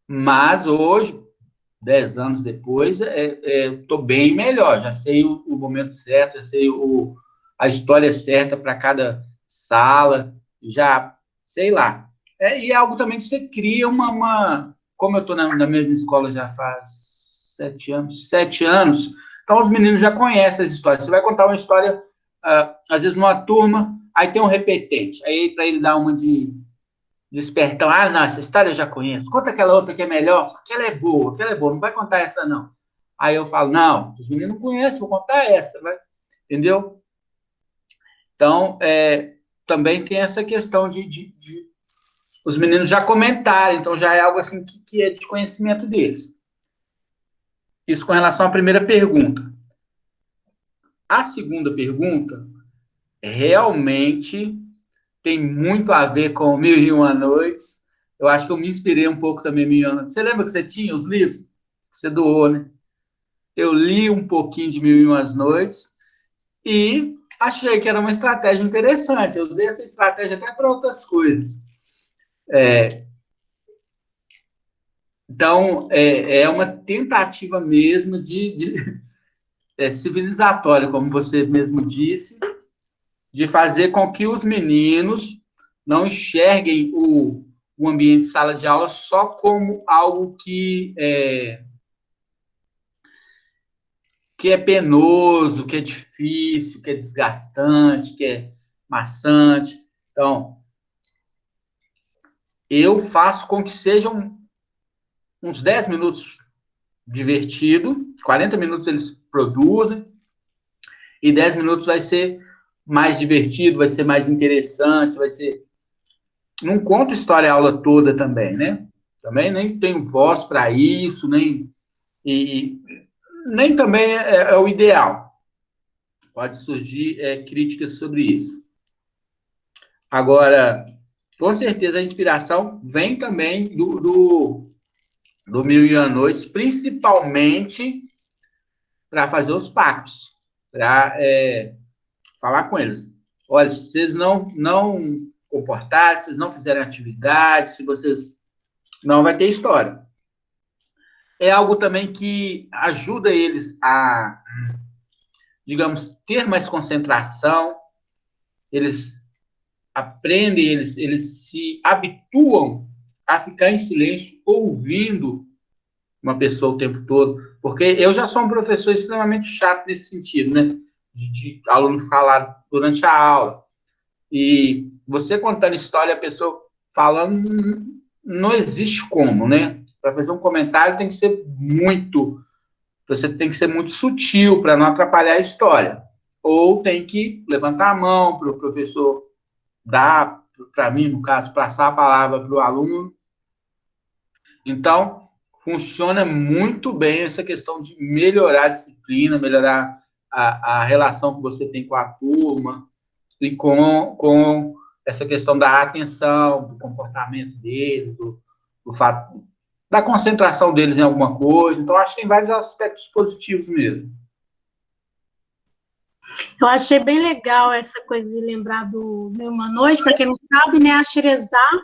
Mas hoje, 10 anos depois, estou bem melhor. Já sei o momento certo, já sei a história certa para cada sala, já sei lá. E é algo também que você cria como eu estou na mesma escola já faz 7 anos, então os meninos já conhecem as histórias. Você vai contar uma história, às vezes numa turma, aí tem um repetente, aí para ele dar uma de espertão, não, essa história eu já conheço, conta aquela outra que é melhor, aquela é boa, não vai contar essa não. Aí eu falo, não, os meninos não conhecem, vou contar essa, entendeu? Então, também tem essa questão de os meninos já comentarem, então já é algo assim que é de conhecimento deles. Isso com relação à primeira pergunta. A segunda pergunta realmente tem muito a ver com Mil e Uma Noites. Eu acho que eu me inspirei um pouco também em Mil e Uma Noites. Você lembra que você tinha os livros? Você doou, né? Eu li um pouquinho de Mil e Uma Noites e achei que era uma estratégia interessante. Eu usei essa estratégia até para outras coisas. Então, é uma tentativa mesmo civilizatória, como você mesmo disse, de fazer com que os meninos não enxerguem o ambiente de sala de aula só como algo que é penoso, que é difícil, que é desgastante, que é maçante. Então, eu faço com que sejam uns 10 minutos divertido, 40 minutos eles produzem, e 10 minutos vai ser mais divertido, vai ser mais interessante, vai ser... Não conto história a aula toda também, né? Também nem tenho voz para isso, nem também é o ideal. Pode surgir críticas sobre isso. Agora, com certeza a inspiração vem também do Mil e Uma Noites, principalmente para fazer os pactos, para falar com eles. Olha, se vocês não comportarem, se vocês não fizerem atividade, se vocês... Não vai ter história. É algo também que ajuda eles a, digamos, ter mais concentração, eles aprendem, eles se habituam a ficar em silêncio, ouvindo uma pessoa o tempo todo, porque eu já sou um professor extremamente chato nesse sentido, né? De aluno falar durante a aula. E você contando história, a pessoa falando, não existe como, né? Para fazer um comentário tem que ser você tem que ser muito sutil para não atrapalhar a história. Ou tem que levantar a mão para o professor dar, para mim, no caso, passar a palavra para o aluno. Então, funciona muito bem essa questão de melhorar a disciplina, melhorar a relação que você tem com a turma e com essa questão da atenção, do comportamento deles, do fato da concentração deles em alguma coisa. Então, acho que tem vários aspectos positivos mesmo. Eu achei bem legal essa coisa de lembrar do Mil e Uma Noite. Para quem não sabe, né, a Xerezade,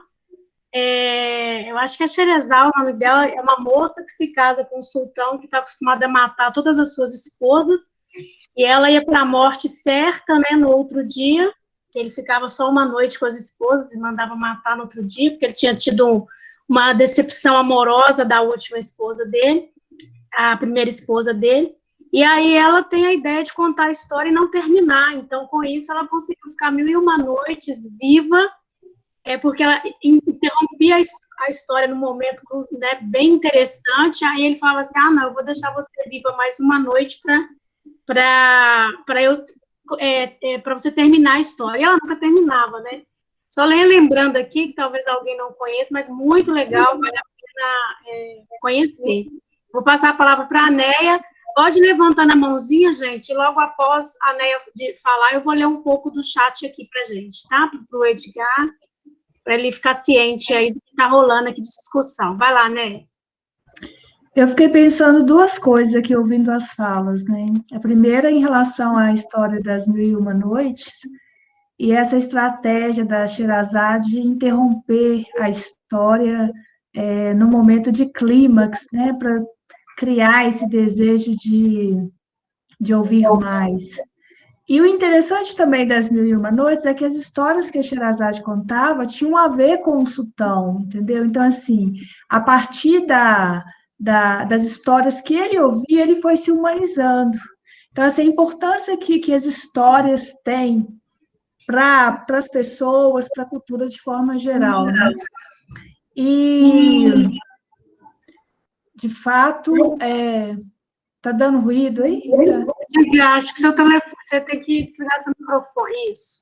eu acho que a Xerezade, o nome dela, é uma moça que se casa com um sultão que está acostumado a matar todas as suas esposas, e ela ia para a morte certa, né, no outro dia, que ele ficava só uma noite com as esposas e mandava matar no outro dia, porque ele tinha tido uma decepção amorosa da última esposa dele, a primeira esposa dele. E aí ela tem a ideia de contar a história e não terminar. Então, com isso, ela conseguiu ficar 1001 noites viva, porque ela interrompia a história num momento, né, bem interessante. Aí ele falava assim, não, eu vou deixar você viva mais uma noite para você terminar a história. E ela nunca terminava, né? Só lembrando aqui, que talvez alguém não conheça, mas muito legal, vale a pena conhecer. Vou passar a palavra para a Neia. Pode levantar na mãozinha, gente, e logo após a Neia falar, eu vou ler um pouco do chat aqui para a gente, tá? Para o Edgar, para ele ficar ciente aí do que está rolando aqui de discussão. Vai lá, Neia. Eu fiquei pensando duas coisas aqui, ouvindo as falas, né? A primeira, em relação à história das Mil e Uma Noites, e essa estratégia da Xerezade de interromper a história no momento de clímax, né? Para criar esse desejo de ouvir mais. E o interessante também das Mil e Uma Noites é que as histórias que a Xerezade contava tinham a ver com o sultão, entendeu? Então, assim, a partir das histórias que ele ouvia, ele foi se humanizando. Então, assim, a importância que as histórias têm para as pessoas, para a cultura de forma geral, né? E, de fato, tá dando ruído aí? Acho que seu telefone, você tem que desligar seu microfone, isso.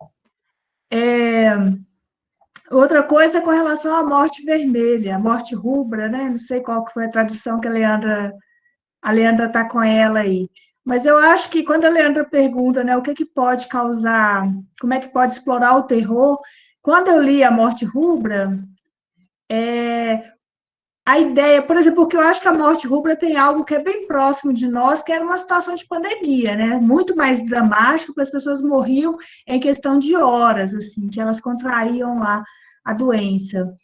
Outra coisa é com relação à morte vermelha, a morte rubra, né? Não sei qual que foi a tradução que a Leandra está com ela aí. Mas eu acho que quando a Leandra pergunta, né, o que pode causar, como é que pode explorar o terror, quando eu li a morte rubra, a ideia, por exemplo, porque eu acho que a morte rubra tem algo que é bem próximo de nós, que era uma situação de pandemia, né? Muito mais dramático, porque as pessoas morriam em questão de horas, assim, que elas contraíam lá a doença.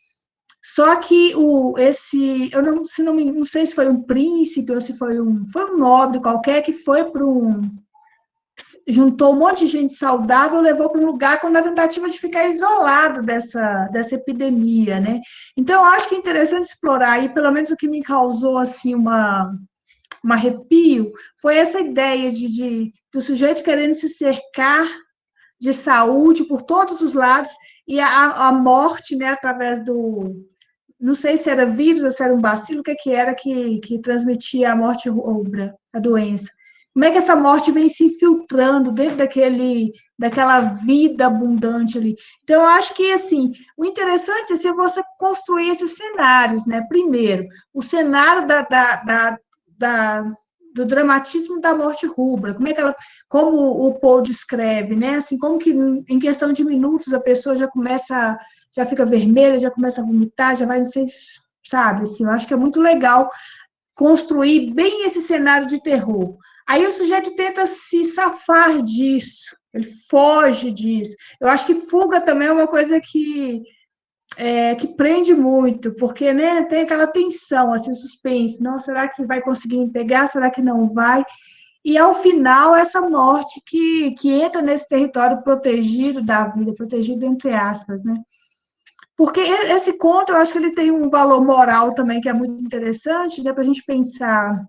Só que eu não sei se foi um príncipe ou se foi um nobre qualquer que foi para juntou um monte de gente saudável, levou para um lugar com a tentativa de ficar isolado dessa epidemia, né? Então, eu acho que é interessante explorar, e pelo menos o que me causou, assim, um arrepio, foi essa ideia do sujeito querendo se cercar de saúde por todos os lados, e a morte, né, através não sei se era vírus ou se era um bacilo, o que era que transmitia a morte rubra, a doença. Como é que essa morte vem se infiltrando dentro daquela vida abundante ali? Então, eu acho que, assim, o interessante é você construir esses cenários, né? Primeiro, o cenário do dramatismo da morte rubra, como o Paul descreve, né? Assim, como que em questão de minutos a pessoa já fica vermelha, já começa a vomitar, já vai, não sei, sabe? Assim, eu acho que é muito legal construir bem esse cenário de terror. Aí o sujeito tenta se safar disso, ele foge disso. Eu acho que fuga também é uma coisa que prende muito, porque, né, tem aquela tensão, assim, o suspense. Não, será que vai conseguir me pegar? Será que não vai? E, ao final, essa morte que entra nesse território protegido da vida, protegido entre aspas, né? Porque esse conto, eu acho que ele tem um valor moral também, que é muito interessante, né, para a gente pensar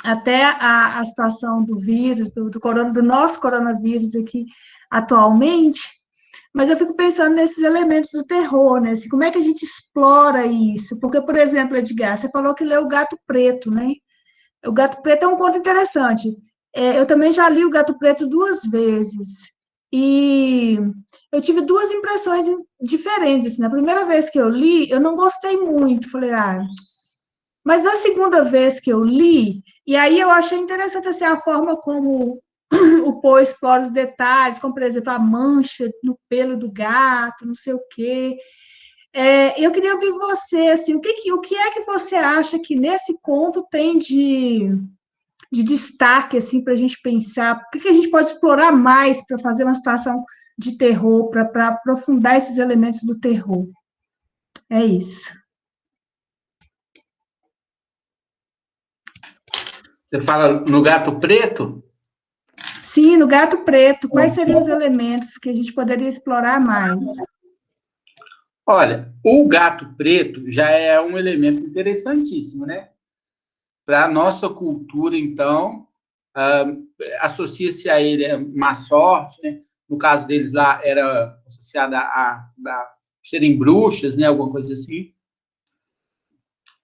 até a situação do vírus, do nosso coronavírus aqui atualmente, mas eu fico pensando nesses elementos do terror, né? Assim, como é que a gente explora isso? Porque, por exemplo, Edgar, você falou que leu O Gato Preto, né? O Gato Preto é um conto interessante. Eu também já li O Gato Preto 2 vezes. E eu tive 2 impressões diferentes. Assim. Na primeira vez que eu li, eu não gostei muito. Falei, mas na segunda vez que eu li, e aí eu achei interessante assim, a forma como o Poe explora os detalhes, como, por exemplo, a mancha no pelo do gato, não sei o quê. Eu queria ouvir você, assim, o que é que você acha que nesse conto tem de destaque, assim, para a gente pensar? O que a gente pode explorar mais para fazer uma situação de terror, para aprofundar esses elementos do terror? É isso. Você fala no Gato Preto? Sim, no Gato Preto, quais seriam os elementos que a gente poderia explorar mais? Olha, o Gato Preto já é um elemento interessantíssimo, né? Para a nossa cultura, então, associa-se a ele a má sorte, né? No caso deles lá, era associada a serem bruxas, né? Alguma coisa assim.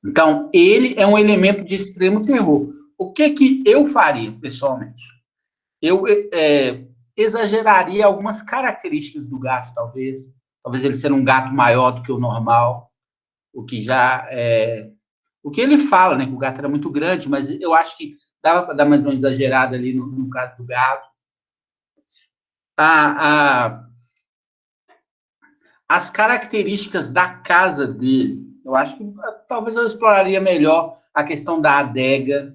Então, ele é um elemento de extremo terror. O que eu faria, pessoalmente? Eu exageraria algumas características do gato, talvez. Talvez ele ser um gato maior do que o normal, o que já o que ele fala, né? Que o gato era muito grande, mas eu acho que dava para dar mais uma exagerada ali no caso do gato. As características da casa dele, eu acho que talvez eu exploraria melhor a questão da adega.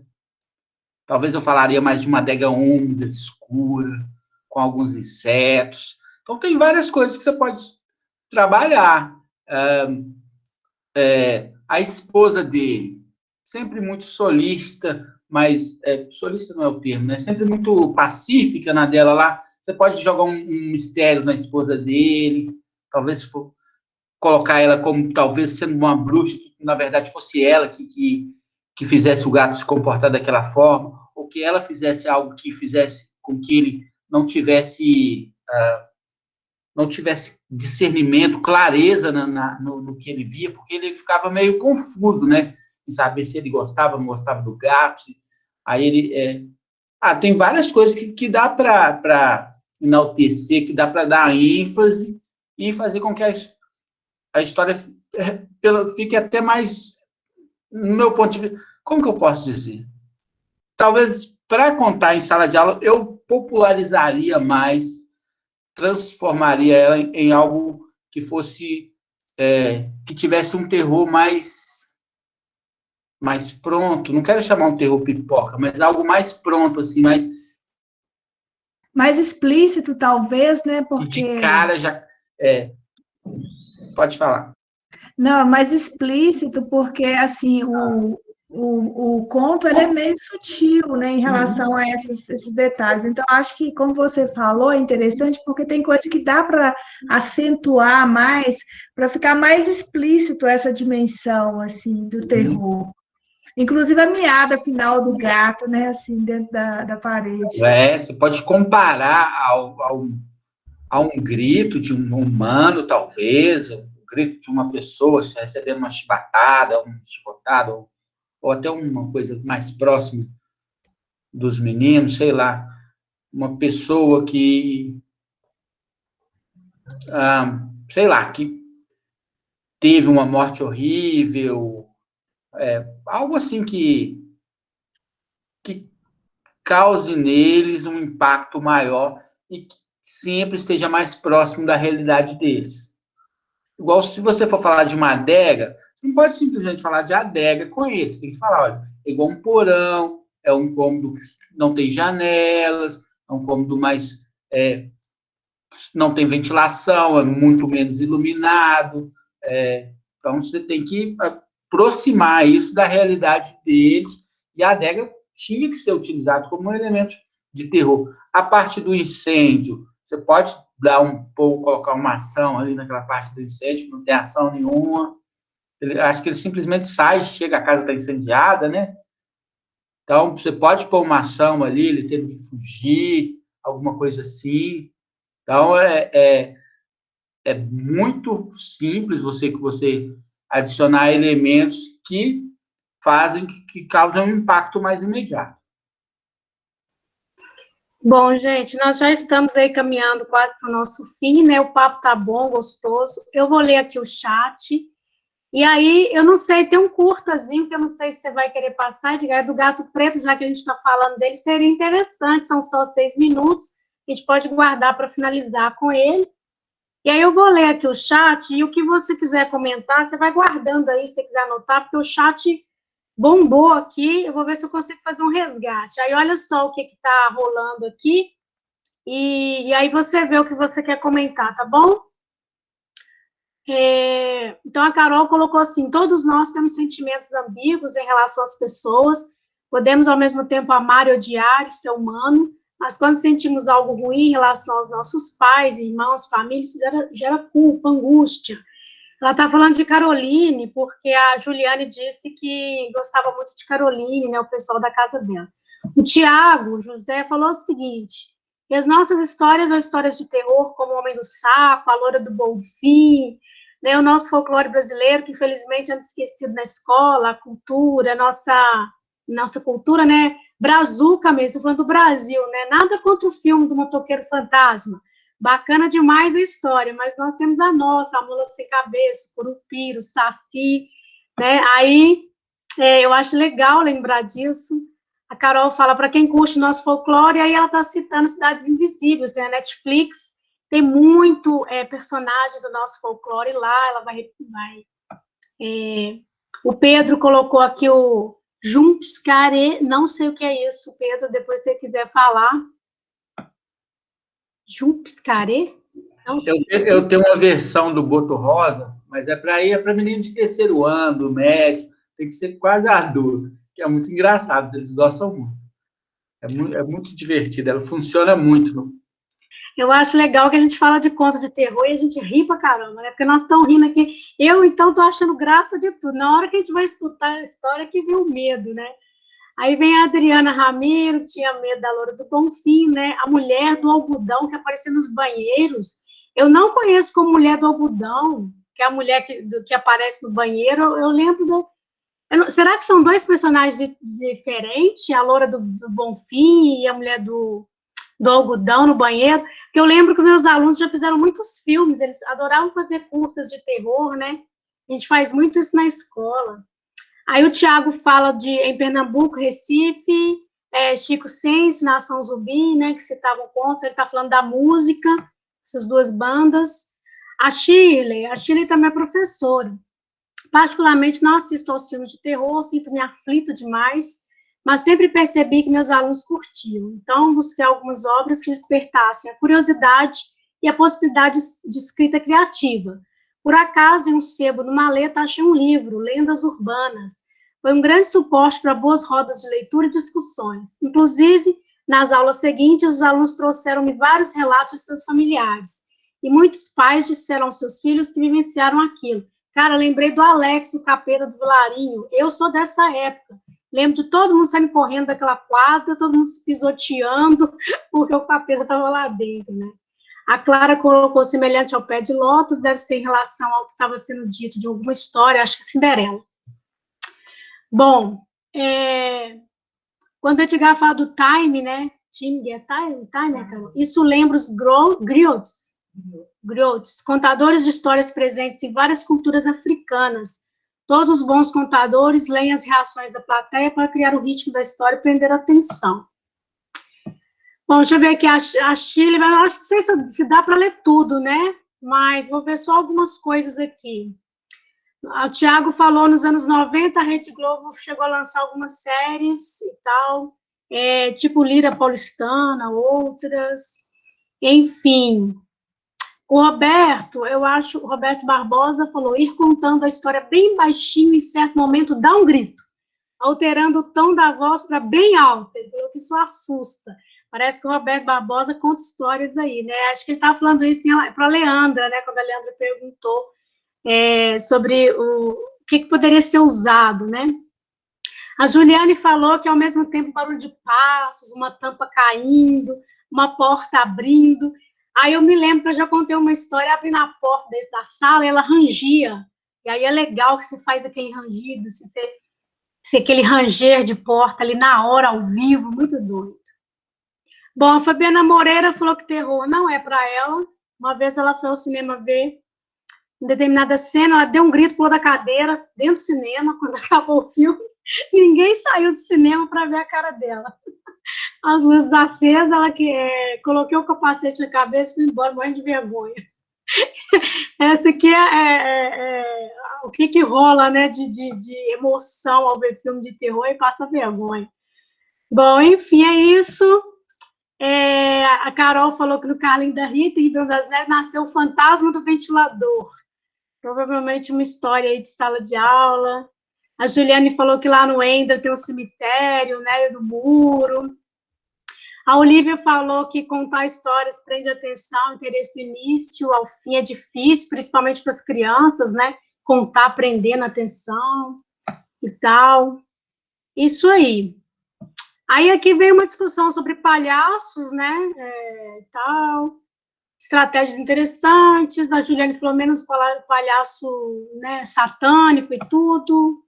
Talvez eu falaria mais de uma adega úmida, escura, com alguns insetos. Então, tem várias coisas que você pode trabalhar. A esposa dele, sempre muito solícita, mas solícita não é o termo, né? Sempre muito pacífica na dela lá. Você pode jogar um mistério na esposa dele, talvez colocar ela como talvez sendo uma bruxa, que na verdade fosse ela que fizesse o gato se comportar daquela forma, ou que ela fizesse algo que fizesse com que ele não tivesse discernimento, clareza no que ele via, porque ele ficava meio confuso, né? Em saber se ele gostava ou não gostava do gato. Aí ele... tem várias coisas que dá para enaltecer, que dá para dar ênfase e fazer com que a história fique até mais, no meu ponto de vista, como que eu posso dizer? Talvez, para contar em sala de aula, eu popularizaria mais, transformaria ela em algo que fosse, que tivesse um terror mais pronto. Não quero chamar um terror pipoca, mas algo mais pronto, assim, mais explícito, talvez, né? Porque de cara já... pode falar. Não, mais explícito, porque assim, o conto ele é meio sutil, né, em relação a esses detalhes. Então, acho que, como você falou, é interessante porque tem coisa que dá para acentuar mais, para ficar mais explícito essa dimensão assim do terror. Inclusive a miada final do gato, né, assim, dentro da parede. Você pode comparar a um grito de um humano, talvez, o grito de uma pessoa recebendo uma chibatada, um chibotado, ou até uma coisa mais próxima dos meninos, sei lá, uma pessoa que, sei lá, que teve uma morte horrível, algo assim que cause neles um impacto maior e que sempre esteja mais próximo da realidade deles. Igual se você for falar de uma adega, você não pode simplesmente falar de adega com eles, tem que falar, olha, é igual um porão, é um cômodo que não tem janelas, é um cômodo mais não tem ventilação, é muito menos iluminado. Então, você tem que aproximar isso da realidade deles, e a adega tinha que ser utilizado como um elemento de terror. A parte do incêndio, você pode dar um pouco, colocar uma ação ali naquela parte do incêndio, não tem ação nenhuma. Acho que ele simplesmente sai, chega, a casa está incendiada, né? Então, você pode pôr uma ação ali, ele tendo que fugir, alguma coisa assim. Então, é muito simples você adicionar elementos que fazem, que causam um impacto mais imediato. Bom, gente, nós já estamos aí caminhando quase para o nosso fim, né? O papo tá bom, gostoso. Eu vou ler aqui o chat. E aí, eu não sei, tem um curtazinho que eu não sei se você vai querer passar, Edgar, é do Gato Preto, já que a gente está falando dele, seria interessante, são só 6 minutos, a gente pode guardar para finalizar com ele. E aí eu vou ler aqui o chat, e o que você quiser comentar, você vai guardando aí, se você quiser anotar, porque o chat bombou aqui, eu vou ver se eu consigo fazer um resgate. Aí olha só o que está rolando aqui, e aí você vê o que você quer comentar, tá bom? Então, a Carol colocou assim, todos nós temos sentimentos ambíguos em relação às pessoas, podemos ao mesmo tempo amar e odiar, isso é humano, mas quando sentimos algo ruim em relação aos nossos pais, irmãos, famílias, gera culpa, angústia. Ela está falando de Caroline, porque a Juliane disse que gostava muito de Caroline, né, o pessoal da casa dela. O Tiago José falou o seguinte, e as nossas histórias são histórias de terror, como o Homem do Saco, a Loura do Bonfim, né, o nosso folclore brasileiro, que infelizmente anda esquecido na escola, a cultura, nossa cultura, né, brazuca mesmo, falando do Brasil, né, nada contra o filme do Motoqueiro Fantasma, bacana demais a história, mas nós temos a nossa, a Mula Sem Cabeça, o Curupira, o Saci, né, aí eu acho legal lembrar disso. A Carol fala, para quem curte o nosso folclore, aí ela está citando Cidades Invisíveis, né, a Netflix, tem muito personagem do nosso folclore lá, ela vai o Pedro colocou aqui o Jumpscare, não sei o que é isso, Pedro, depois se você quiser falar. Jumpscare? Eu tenho uma versão do Boto Rosa, mas é para menino de terceiro ano, do médio, tem que ser quase adulto, que é muito engraçado, eles gostam muito. É muito divertido, ela funciona muito. Eu acho legal que a gente fala de conto de terror e a gente ri pra caramba, né? Porque nós estamos rindo aqui. Eu, então, tô achando graça de tudo. Na hora que a gente vai escutar a história, que vem o medo, né? Aí vem a Adriana Ramiro, que tinha medo da Loura do Bonfim, né? A mulher do algodão que aparecia nos banheiros. Eu não conheço como mulher do algodão, que é a mulher que aparece no banheiro. Eu lembro do... será que são dois personagens diferentes? A Loura do Bonfim e a mulher do algodão no banheiro? Porque eu lembro que meus alunos já fizeram muitos filmes, eles adoravam fazer curtas de terror, né? A gente faz muito isso na escola. Aí o Tiago fala em Pernambuco, Recife, Chico Science, Nação Zumbi, né, que citavam contos, ele está falando da música, essas duas bandas. A Shirley também é professora. Particularmente, não assisto aos filmes de terror, sinto-me aflita demais, mas sempre percebi que meus alunos curtiam. Então, busquei algumas obras que despertassem a curiosidade e a possibilidade de escrita criativa. Por acaso, em um sebo, numa maleta, achei um livro, Lendas Urbanas. Foi um grande suporte para boas rodas de leitura e discussões. Inclusive, nas aulas seguintes, os alunos trouxeram-me vários relatos de seus familiares. E muitos pais disseram aos seus filhos que vivenciaram aquilo. Cara, lembrei do Alex, do Capeta do Vilarinho. Eu sou dessa época. Lembro de todo mundo saindo correndo daquela quadra, todo mundo se pisoteando, porque o Capeta estava lá dentro, né? A Clara colocou semelhante ao pé de lótus, deve ser em relação ao que estava sendo dito de alguma história, acho que Cinderela. Bom, quando o Edgar fala do time, né? Time, Carol? Isso lembra os griots, contadores de histórias presentes em várias culturas africanas. Todos os bons contadores leem as reações da plateia para criar o ritmo da história e prender a atenção. Bom, deixa eu ver aqui, a Shirley, eu acho que não sei se dá para ler tudo, né? Mas vou ver só algumas coisas aqui. O Tiago falou, nos anos 90, a Rede Globo chegou a lançar algumas séries e tal, tipo Lira Paulistana, outras, enfim. O Roberto Barbosa falou, ir contando a história bem baixinho, em certo momento dá um grito, alterando o tom da voz para bem alto. Ele falou que isso assusta. Parece que o Roberto Barbosa conta histórias aí, né? Acho que ele estava falando isso para a Leandra, né? Quando a Leandra perguntou sobre o que poderia ser usado, né? A Juliane falou que, ao mesmo tempo, barulho de passos, uma tampa caindo, uma porta abrindo. Aí eu me lembro que eu já contei uma história abrindo a porta da sala e ela rangia. E aí é legal que você faz aquele rangido, se aquele ranger de porta ali na hora, ao vivo, muito doido. Bom, a Fabiana Moreira falou que terror não é para ela. Uma vez ela foi ao cinema ver em determinada cena, ela deu um grito, pulou da cadeira, dentro do cinema, quando acabou o filme. Ninguém saiu do cinema para ver a cara dela. As luzes acesas, ela colocou o capacete na cabeça e foi embora, morrendo de vergonha. Essa aqui o que rola, né, de emoção ao ver filme de terror e passa vergonha. Bom, enfim, é isso. A Carol falou que no Carlinho da Rita, em Ribeirão das Neves, nasceu o fantasma do ventilador. Provavelmente uma história aí de sala de aula. A Juliane falou que lá no Ender tem um cemitério, né, do muro. A Olivia falou que contar histórias prende atenção, interesse do início ao fim é difícil, principalmente para as crianças, né? Contar, prendendo atenção e tal. Isso aí. Aí aqui veio uma discussão sobre palhaços, né? Tal. Estratégias interessantes. A Juliane falou menos palhaço, né, satânico e tudo.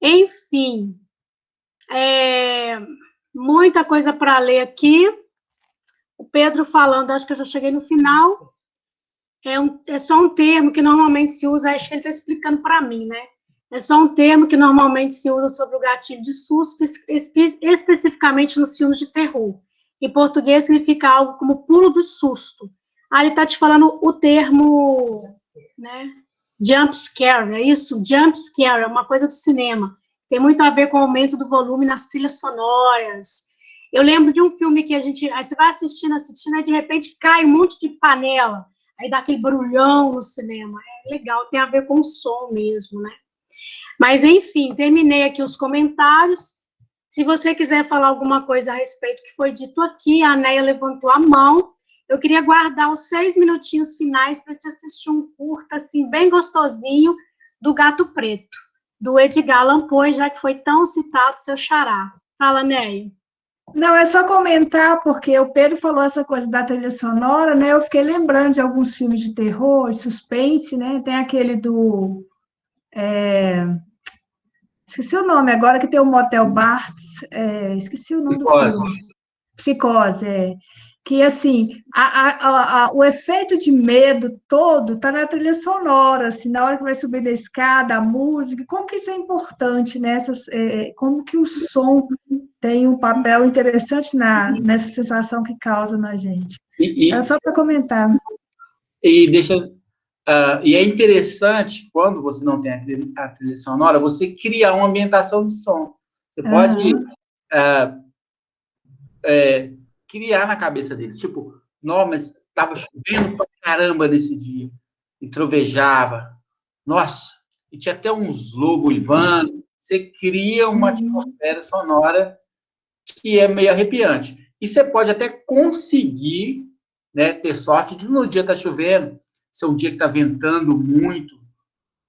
Enfim. Muita coisa para ler aqui. O Pedro falando, acho que eu já cheguei no final. É só um termo que normalmente se usa, acho que ele está explicando para mim, né? É só um termo que normalmente se usa sobre o gatilho de susto, especificamente nos filmes de terror. Em português significa algo como pulo do susto. Ele está te falando o termo, né? Jump scare, é isso? Jump scare é uma coisa do cinema. Tem muito a ver com o aumento do volume nas trilhas sonoras. Eu lembro de um filme que aí você vai assistindo, aí de repente cai um monte de panela, aí dá aquele barulhão no cinema. É legal, tem a ver com o som mesmo, né? Mas, enfim, terminei aqui os comentários. Se você quiser falar alguma coisa a respeito do que foi dito aqui, a Neia levantou a mão. Eu queria guardar os 6 minutinhos finais para te assistir um curta, assim, bem gostosinho, do Gato Preto, do Edgar Allan Poe, já que foi tão citado seu xará. Fala, Neia. Não, é só comentar, porque o Pedro falou essa coisa da trilha sonora, né? Eu fiquei lembrando de alguns filmes de terror, de suspense, né? Tem aquele do... Esqueci o nome agora, que tem o Motel Bartz, esqueci o nome do filme. Psicose, que, assim, o efeito de medo todo está na trilha sonora, assim, na hora que vai subir na escada, a música, como que isso é importante, como que o som tem um papel interessante nessa sensação que causa na gente. Era só para comentar. E é interessante, quando você não tem a trilha sonora, você criar uma ambientação de som. Você pode criar na cabeça deles. Tipo, não, mas estava chovendo pra caramba nesse dia. e trovejava. Nossa, e tinha até uns lobos uivando. Você cria uma atmosfera sonora que é meio arrepiante. E você pode até conseguir, né, ter sorte de no dia estar chovendo, se é um dia que está ventando muito,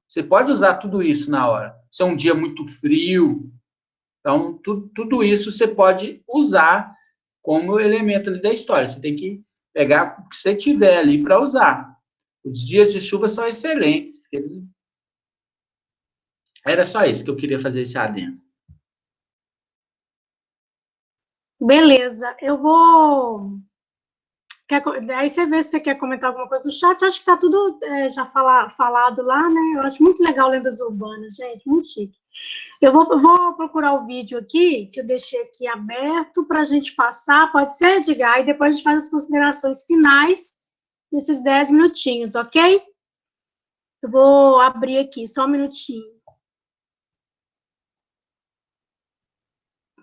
você pode usar tudo isso na hora. Se é um dia muito frio, então tudo isso você pode usar como elemento ali da história. Você tem que pegar o que você tiver ali para usar. Os dias de chuva são excelentes. Era só isso que eu queria fazer esse adendo. Beleza, eu vou. Aí você vê se você quer comentar alguma coisa no chat. Acho que está tudo já falado lá, né? Eu acho muito legal Lendas Urbanas, gente, muito chique. Eu vou procurar o vídeo aqui, que eu deixei aqui aberto para a gente passar. Pode ser, Edgar? E depois a gente faz as considerações finais nesses 10 minutinhos, ok? Eu vou abrir aqui, só um minutinho.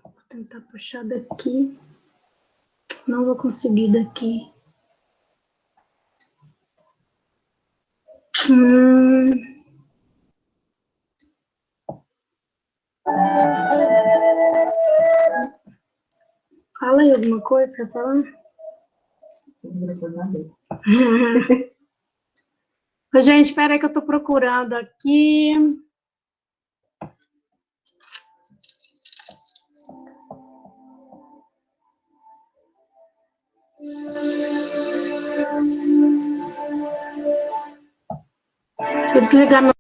Vou tentar puxar daqui. Não vou conseguir daqui. Fala aí alguma coisa, quer falar? Gente, espera aí que eu estou procurando aqui. Deixa eu desligar meu...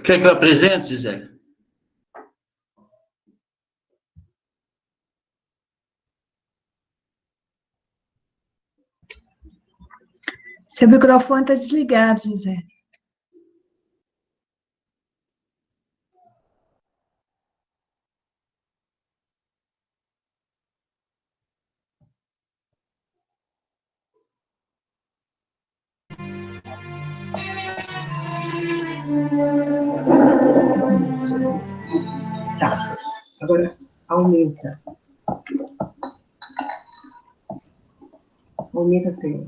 Quer que eu apresente, Gisele? Seu microfone está desligado, José. Tá, agora aumenta. Aumenta a tela.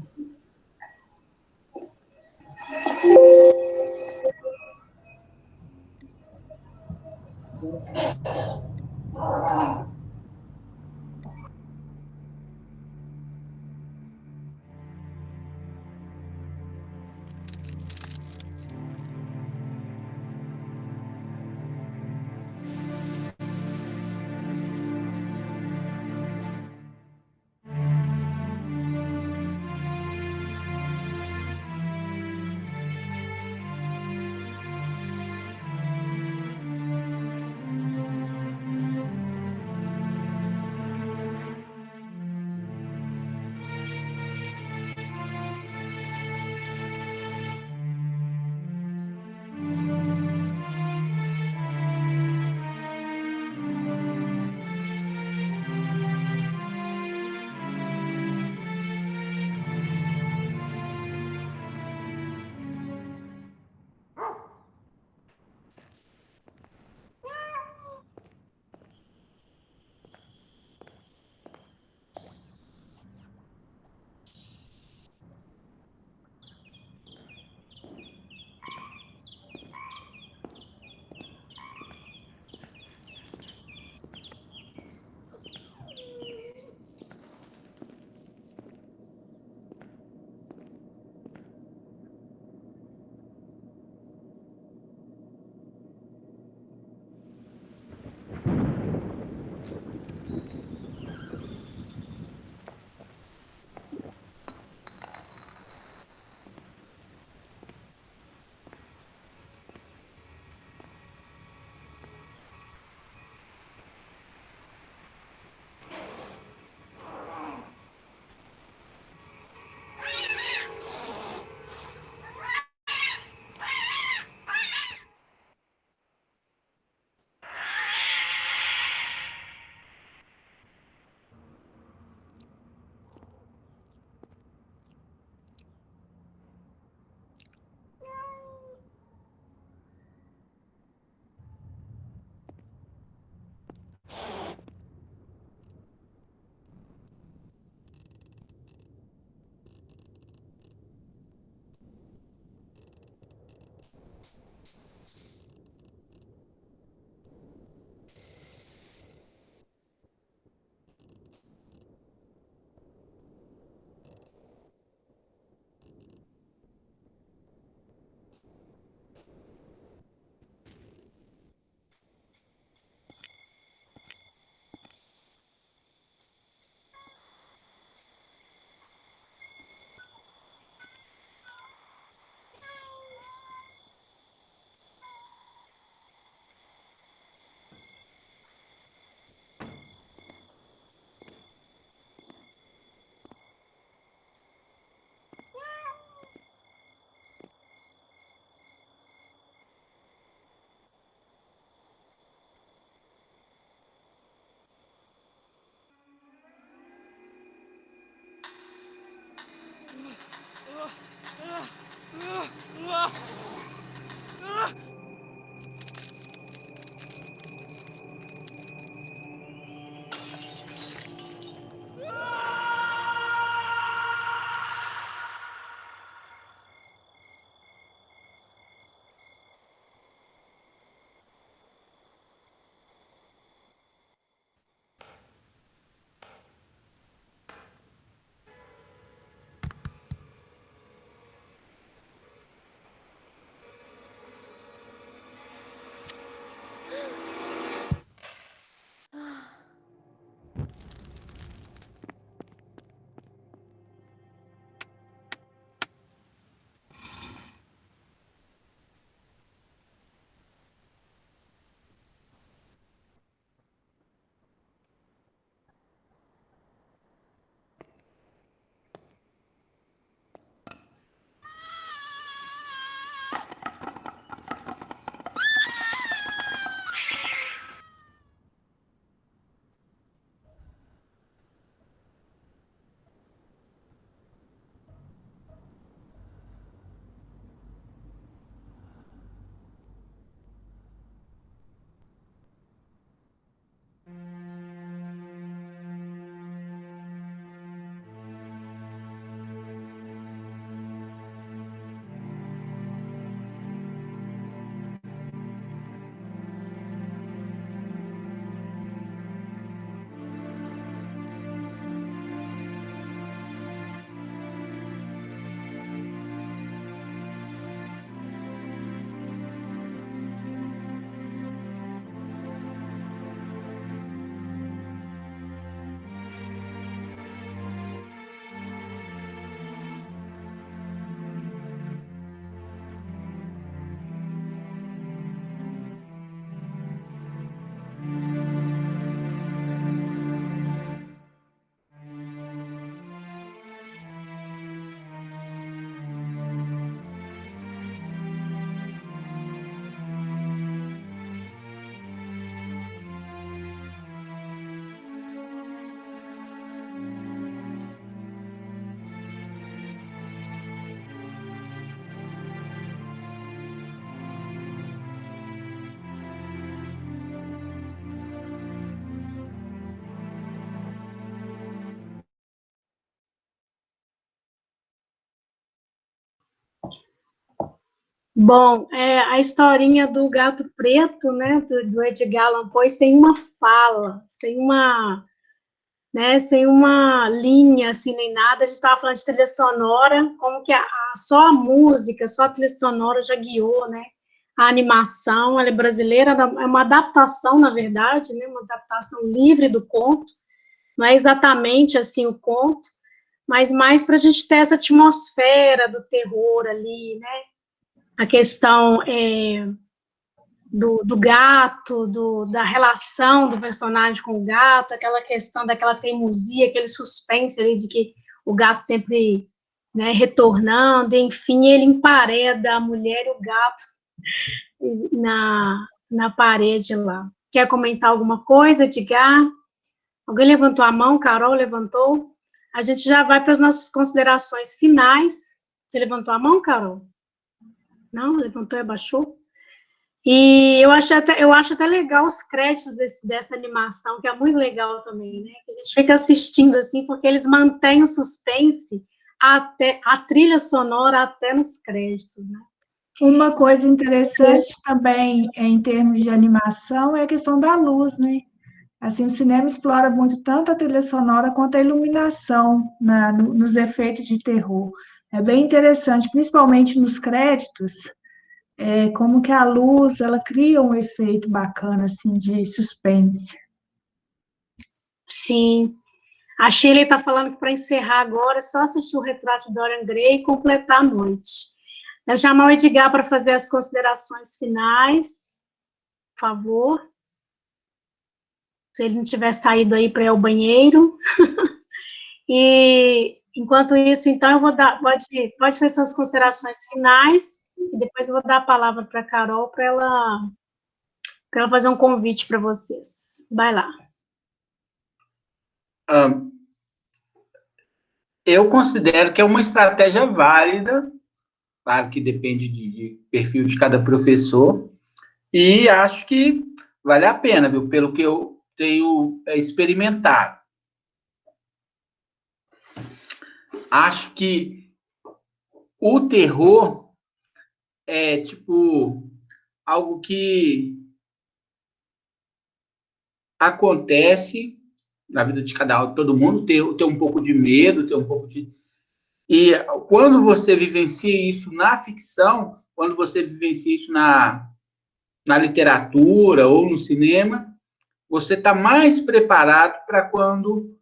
Bom, a historinha do gato preto, né, do Edgar Allan Poe, sem uma fala, sem uma, né, sem uma linha, assim, nem nada. A gente estava falando de trilha sonora, como que só a música, só a trilha sonora já guiou, né, a animação. Ela é brasileira, é uma adaptação, na verdade, né, uma adaptação livre do conto, não é exatamente, assim, o conto, mas mais para a gente ter essa atmosfera do terror ali, né, a questão do gato, da relação do personagem com o gato, aquela questão daquela teimosia, aquele suspense ali de que o gato sempre, né, retornando, enfim, ele empareda a mulher e o gato na parede lá. Quer comentar alguma coisa, Edgar? Alguém levantou a mão? Carol levantou? A gente já vai para as nossas considerações finais. Você levantou a mão, Carol? Não? Levantou e abaixou? E eu acho até legal os créditos dessa animação, que é muito legal também, né? A gente fica assistindo, assim, porque eles mantêm o suspense até a trilha sonora até nos créditos, né? Uma coisa interessante também em termos de animação é a questão da luz, né? Assim, o cinema explora muito tanto a trilha sonora quanto a iluminação nos efeitos de terror. É bem interessante, principalmente nos créditos, como que a luz, ela cria um efeito bacana, assim, de suspense. Sim. A Shirley está falando que para encerrar agora é só assistir o Retrato de Dorian Gray e completar a noite. Eu chamo o Edgar para fazer as considerações finais, por favor. Se ele não tiver saído aí para ir ao banheiro. E, enquanto isso, então, eu vou dar, pode fazer suas considerações finais, e depois eu vou dar a palavra para a Carol, para ela fazer um convite para vocês. Vai lá. Eu considero que é uma estratégia válida, claro que depende de perfil de cada professor, e acho que vale a pena, viu, pelo que eu tenho experimentado. Acho que o terror é, tipo, algo que acontece na vida de todo mundo, ter um pouco de medo, ter um pouco de... E quando você vivencia isso na ficção, quando você vivencia isso na literatura ou no cinema, você está mais preparado para quando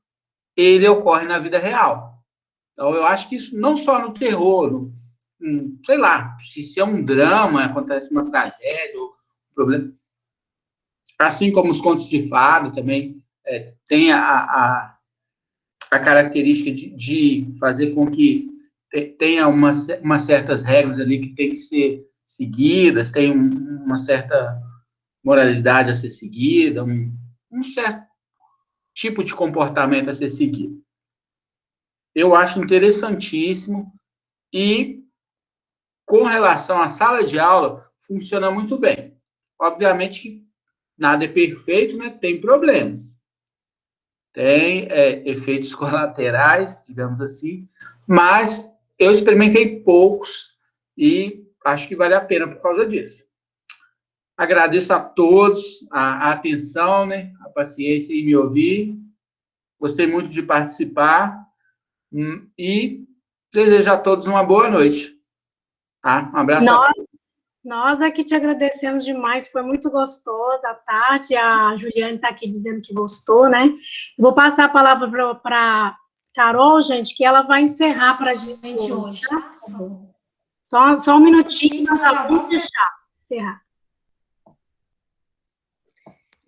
ele ocorre na vida real. Então, eu acho que isso não só no terror, sei lá, se é um drama, acontece uma tragédia ou um problema, assim como os contos de fado também tem a característica de fazer com que tenha umas certas regras ali que tem que ser seguidas, tem uma certa moralidade a ser seguida, um certo tipo de comportamento a ser seguido. Eu acho interessantíssimo e, com relação à sala de aula, funciona muito bem. Obviamente que nada é perfeito, né? Tem problemas. Tem efeitos colaterais, digamos assim, mas eu experimentei poucos e acho que vale a pena por causa disso. Agradeço a todos a atenção, né, a paciência em me ouvir. Gostei muito de participar e desejo a todos uma boa noite. Tá? Um abraço a todos. Nós aqui te agradecemos demais, foi muito gostosa a tarde, a Juliane está aqui dizendo que gostou, né? Vou passar a palavra para Carol, gente, que ela vai encerrar para a gente hoje, tá? Só um minutinho, nós já vamos encerrar.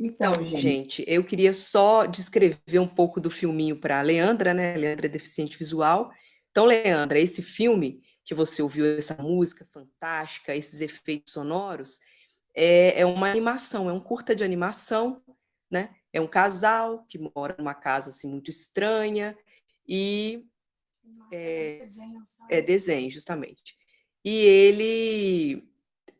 Então, gente, eu queria só descrever um pouco do filminho para a Leandra, né? Leandra é deficiente visual. Então, Leandra, esse filme que você ouviu, essa música fantástica, esses efeitos sonoros, é uma animação, é um curta de animação, né? É um casal que mora numa casa assim muito estranha e desenho, justamente. E ele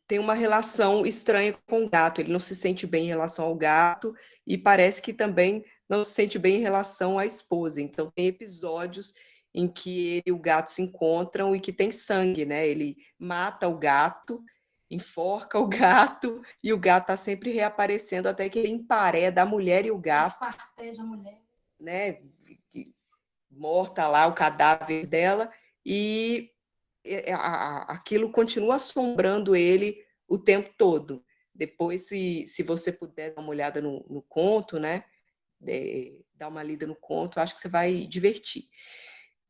tem uma relação estranha com o gato, ele não se sente bem em relação ao gato e parece que também não se sente bem em relação à esposa. Então, tem episódios em que ele e o gato se encontram e que tem sangue, né? Ele mata o gato enforca o gato e o gato está sempre reaparecendo até que ele empareda a mulher e o gato. Esquarteja a mulher. Né, morta lá, o cadáver dela, e aquilo continua assombrando ele o tempo todo. Depois, se você puder dar uma olhada no conto, né, dar uma lida no conto, acho que você vai divertir.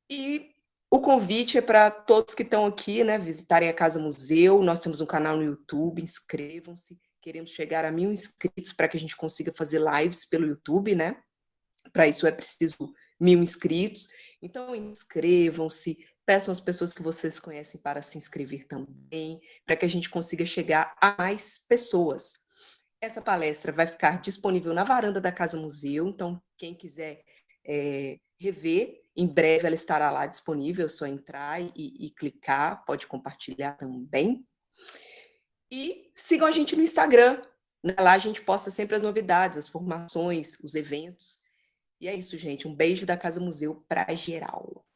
E o convite é para todos que estão aqui, né, visitarem a Casa Museu. Nós temos um canal no YouTube, inscrevam-se. Queremos chegar a 1.000 inscritos para que a gente consiga fazer lives pelo YouTube, né? Para isso é preciso 1.000 inscritos. Então, inscrevam-se, peçam às pessoas que vocês conhecem para se inscrever também, para que a gente consiga chegar a mais pessoas. Essa palestra vai ficar disponível na varanda da Casa Museu, então quem quiser rever, em breve ela estará lá disponível, é só entrar e clicar, pode compartilhar também. E sigam a gente no Instagram, né? Lá a gente posta sempre as novidades, as formações, os eventos. E é isso, gente. Um beijo da Casa Museu para geral.